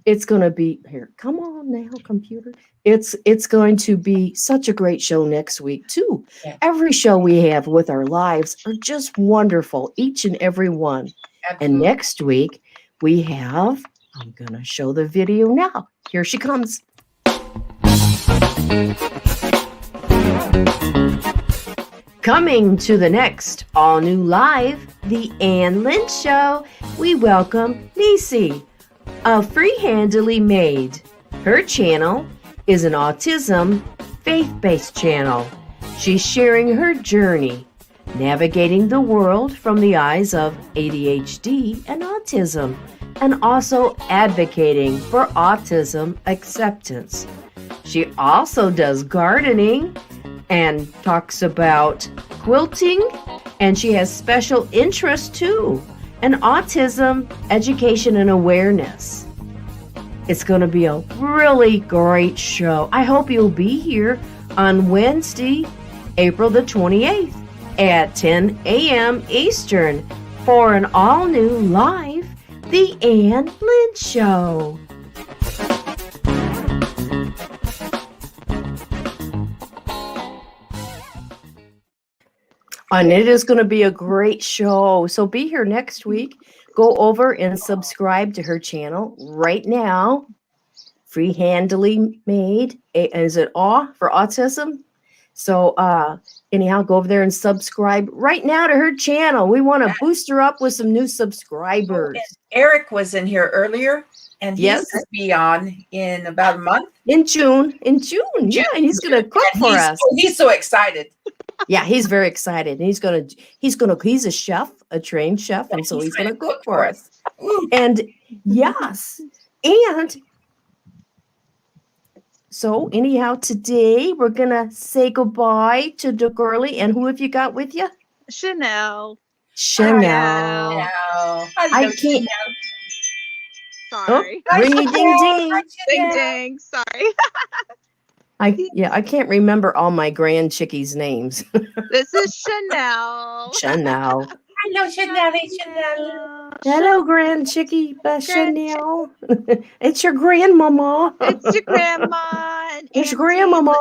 It's going to be here. Come on now, computer. It's going to be such a great show next week too. Yeah. Every show we have with our lives are just wonderful, each and every one. Absolutely. And next week we have, I'm going to show the video now. Here she comes. Coming to the next all new live, the Ann Lynn Show, we welcome Nisi, a free-handedly made. Her channel is an autism faith-based channel. She's sharing her journey, navigating the world from the eyes of ADHD and autism, and also advocating for autism acceptance. She also does gardening and talks about quilting, and she has special interest too in autism education and awareness. It's going to be a really great show. I hope you'll be here on Wednesday, April the 28th at 10 a.m. Eastern for an all-new live The Ann Lynn Show. And it is going to be a great show. So be here next week. Go over and subscribe to her channel right now. Free-handedly made. Is it AW for autism? So anyhow, go over there and subscribe right now to her channel. We want to boost her up with some new subscribers. Eric was in here earlier, and he's going to be on in about a month. In June. Yeah, and he's going to cook for us. He's so excited. Yeah, he's very excited. And he's a chef, a trained chef, and so he's gonna cook for us. And yes. And so anyhow, today we're gonna say goodbye to DaGirlie. And who have you got with you? Chanel. Chanel. I can't. Sorry. Oh, ring ding ding. Ding ding. Sorry. I can't remember all my grand chickies' names. This is Chanel. Chanel. Hello, Chanel. Hello, grand chickie, Chanel. It's your grandmama. It's your grandma. And It's your grandmama.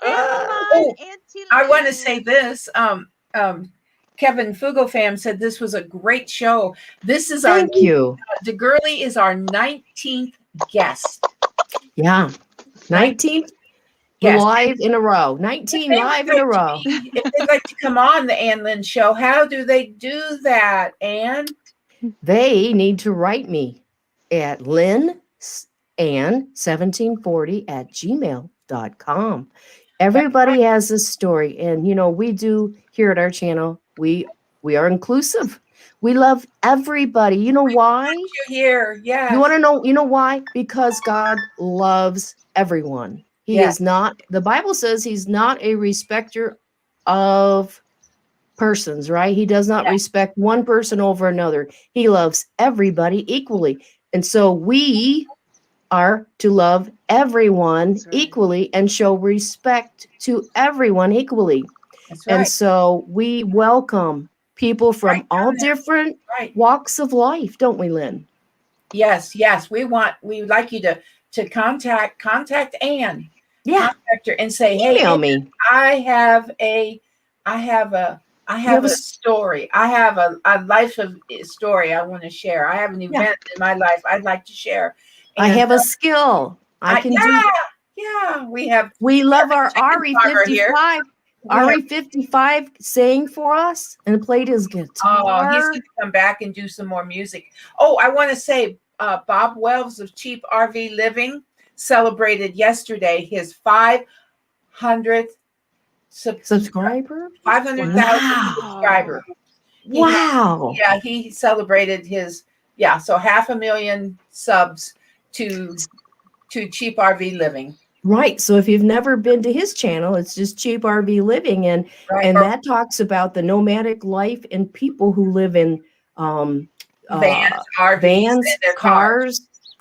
I want to say this. Kevin Fugofam said this was a great show. This is Thank you. DaGirlie is our 19th guest. Yeah. 19 live in a row. 19 live in a row. If they'd like to come on the Ann Lynn Show, how do they do that, Ann? They need to write me at lynn1740@gmail.com. Everybody has a story. And, we do here at our channel, we are inclusive. We love everybody. You know why? You here, yeah. You want to know, why? Because God loves everyone. He is not, the Bible says he's not a respecter of persons, right? He does not respect one person over another. He loves everybody equally. And so we are to love everyone equally and show respect to everyone equally. That's right. And so we welcome people from all different walks of life, don't we, Lynn? Yes. We'd like you to contact Ann. Yeah. Contact her and say, Email hey, me. I have a story. I have a life of story I want to share. I have an event in my life I'd like to share. And I have a skill. I can do. Yeah. We love our RE55. RE55 sang for us and played his guitar. Oh, he's going to come back and do some more music. Oh, I want to say Bob Wells of Cheap RV Living celebrated yesterday his 500th subscriber. 500,000 subscriber. Wow. He celebrated his so 500,000 subs to Cheap RV Living. Right. So if you've never been to his channel, it's just Cheap RV Living, and that talks about the nomadic life and people who live in vans, RVs,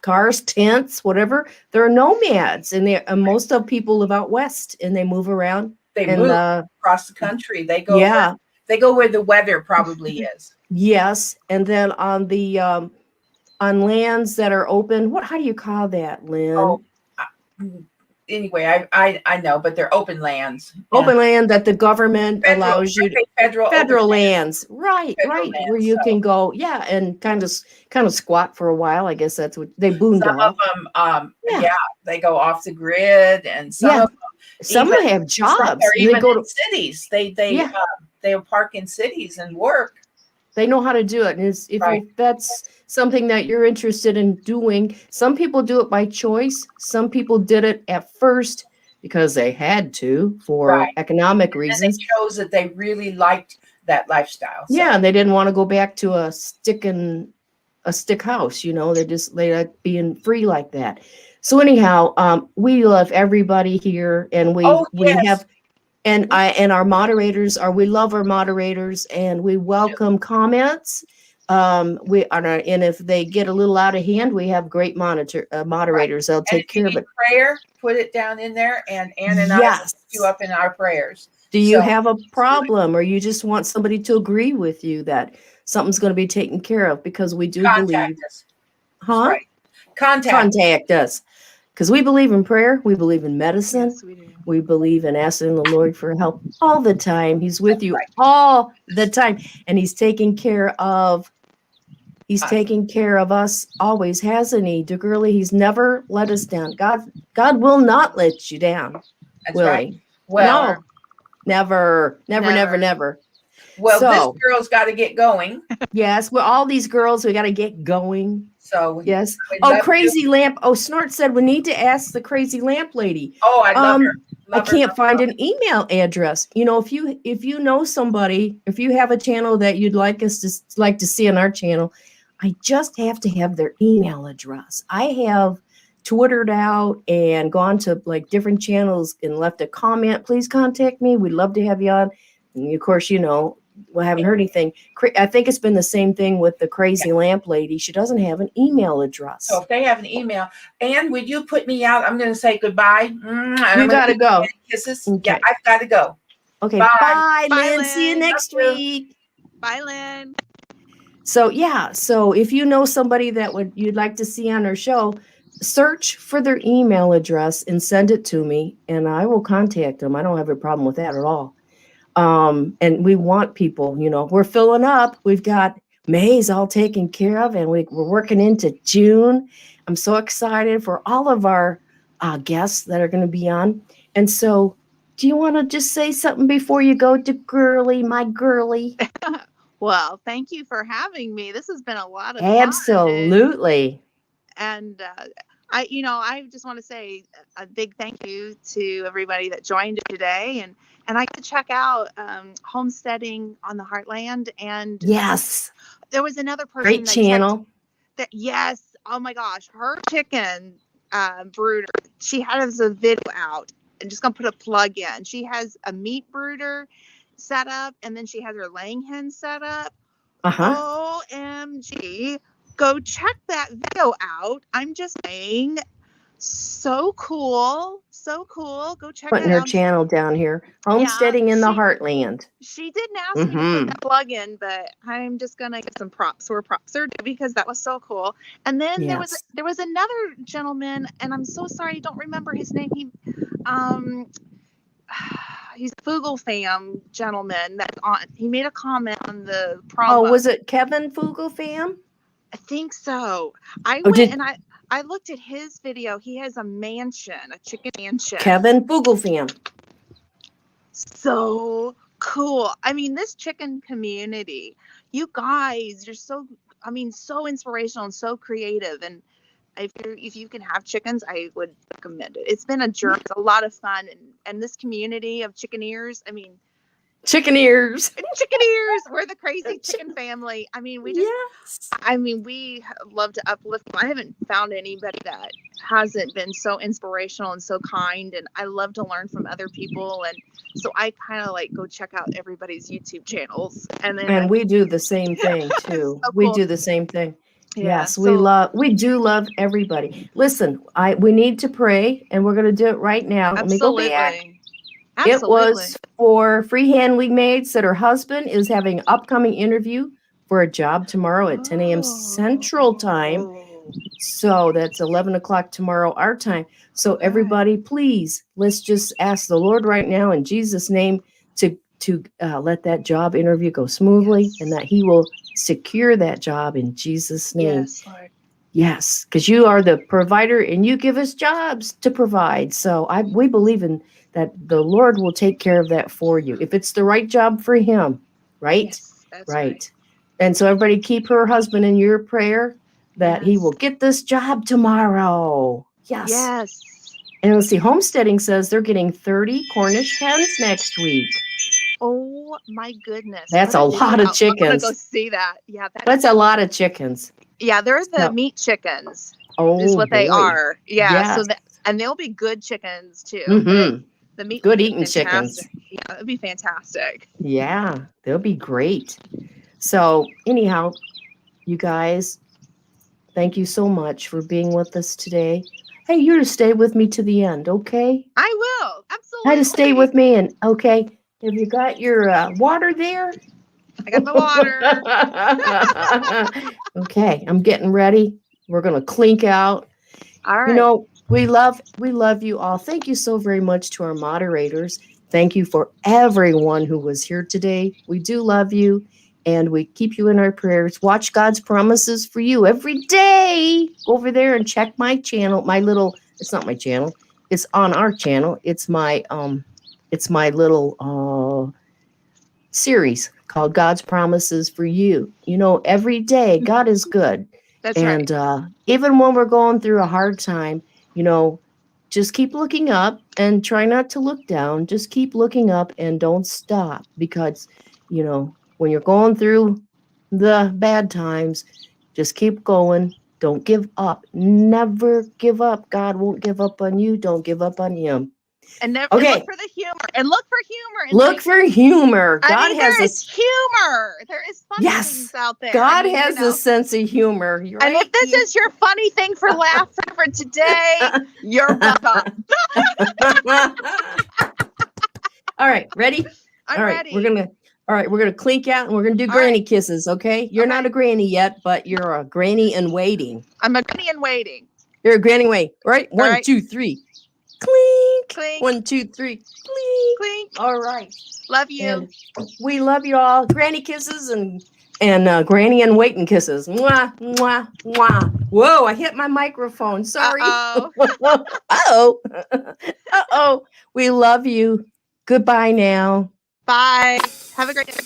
cars, tents, whatever. They're nomads, and most of people live out west, and they move around. They move across the country. They go. They go where the weather probably is. Yes, and then on the on lands that are open. How do you call that, Lynn? Oh, anyway, I know, but they're open lands. Open land that the government allows you to. Federal Lands, right, Federal right, where lands, you so. can go, yeah, and kind of squat for a while. I guess that's what they Some boondoggle. of them, they go off the grid, and some of them, some even, have jobs. Some are They even go in to cities. They park in cities and work. They know how to do it, and if that's something that you're interested in doing, some people do it by choice. Some people did it at first because they had to for economic reasons. And it shows that they really liked that lifestyle. So. Yeah, and they didn't want to go back to a stick house. They like being free like that. So anyhow, we love everybody here, and we have. And our moderators we love our moderators, and we welcome comments. And if they get a little out of hand, we have great moderators. They'll take care of it. Prayer, put it down in there, and Ann and I will lift you up in our prayers. Do you have a problem, or you just want somebody to agree with you that something's going to be taken care of? Because we do believe. Us. Huh? Right. Contact us. Because we believe in prayer. We believe in medicine. Yes, we do. We believe in asking the Lord for help all the time. He's with you all the time. And he's taking care of us always, hasn't he? DaGirlie, he's never let us down. God will not let you down. That's right. He? Well, no. Never. Well, so, this girl's got to get going. Yes, well, all these girls, we got to get going. So yes. Oh, Crazy Lamp. Oh, Snort said we need to ask the Crazy Lamp lady. Oh, I love her. I can't find an email address. If you know somebody, if you have a channel that you'd like us to see on our channel, I just have to have their email address. I have Twittered out and gone to like different channels and left a comment. Please contact me. We'd love to have you on. And of course, we haven't heard anything. I think it's been the same thing with the Crazy Lamp lady. She doesn't have an email address. So if they have an email, Ann, would you put me out? I'm going to say goodbye. You got to go. Kisses. Okay. Yeah, I've got to go. Okay. Bye, Lynn. See you next week. Bye, Lynn. So if you know somebody that you'd like to see on our show, search for their email address and send it to me, and I will contact them. I don't have a problem with that at all. And we want people, we're filling up. We've got May's all taken care of, and we're working into June. I'm so excited for all of our guests that are going to be on. And so, do you want to just say something before you go to DaGirlie, my girlie? Well, thank you for having me. This has been a lot of Absolutely. fun. And I just want to say a big thank you to everybody that joined today. And I could check out Homesteading on the Heartland. And yes, there was another person. Great channel. Yes. Oh my gosh. Her chicken brooder. She has a video out. I'm just going to put a plug in. She has a meat brooder set up, and then she has her laying hen set up. OMG. Go check that video out. I'm just saying, so cool. Go check it out. Putting her channel down here. Homesteading in the Heartland. She didn't ask me to put that plug in, but I'm just gonna get some props where props are due, because that was so cool. And then there was another gentleman, and I'm so sorry I don't remember his name. He's a Fugel fam gentleman he made a comment on the promo. Oh, was it Kevin Fugel fam? I think so. I looked at his video. He has a mansion, a chicken mansion. Kevin Fugel fam. So cool. I mean, this chicken community, you guys, you're so inspirational and so creative. And if you can have chickens, I would recommend it. It's been a journey. It's a lot of fun. And this community of chickeneers, Chickeneers. We're the crazy chicken family. We love to uplift them. I haven't found anybody that hasn't been so inspirational and so kind. And I love to learn from other people. And so I kind of go check out everybody's YouTube channels. And we do the same thing too. So we do the same thing. Yeah, yes, we do love everybody. Listen, we need to pray, and we're going to do it right now. Absolutely. Let me go back. It was for Free Handling Maids that her husband is having an upcoming interview for a job tomorrow at 10 a.m. Central Time. So that's 11 o'clock tomorrow, our time. So everybody, please, let's just ask the Lord right now in Jesus' name to let that job interview go smoothly, and that he will secure that job in Jesus' name. Yes, Lord. Yes, because you are the provider and you give us jobs to provide. So we believe in that the Lord will take care of that for you if it's the right job for him, right? Yes, that's right. And so everybody keep her husband in your prayer that he Yes. will get this job tomorrow. Yes. Yes. And let's see, Homesteading says they're getting 30 Cornish hens next week. Oh my goodness. That's What a lot video. of chickens. I want to go see that. Yeah, That's a lot of chickens. Yeah, they're the So- meat chickens. Oh, Is what they boy. are. Yeah. Yes. So and they'll be good chickens too. Mhm. The meat Good will be eating chickens. fantastic. Yeah, it'd be fantastic. Yeah, they'll be great. So anyhow, you guys, thank you so much for being with us today. Hey, you're to stay with me to the end, okay? I will. Absolutely. Try to stay with me, and okay. Have you got your water there? I got my water. Okay, I'm getting ready. We're gonna clink out. All right. You know, we love you all. Thank you so very much to our moderators. Thank you for everyone who was here today. We do love you, and we keep you in our prayers. Watch God's promises for you every day. Go over there and check my channel. It's not my channel. It's on our channel. It's my little series called God's Promises for You. You know, every day God is good. That's right. And even when we're going through a hard time, you know, just keep looking up and try not to look down. Just keep looking up and don't stop, because, you know, when you're going through the bad times, just keep going. Don't give up. Never give up. God won't give up on you. Don't give up on him. And Okay. look for the humor. And look for humor. Look for humor. There is humor. There is funny Yes. things out there. God has a sense of humor. And Right? if this is your funny thing for laughter for today, you're welcome. All right, ready? I'm All right, ready. we're gonna clink out, and we're gonna do granny kisses. Okay, you're not a granny yet, but you're a granny in waiting. I'm a granny in waiting. You're a granny waiting. Right? One, right. 2, 3. Clink. Clink. 1, 2, 3. Clink. Clink. All right. Love you. And we love you all. Granny kisses and granny and waiting kisses. Mwah, mwah, mwah. Whoa, I hit my microphone. Sorry. Uh-oh. Uh-oh. Uh-oh. We love you. Goodbye now. Bye. Have a great day.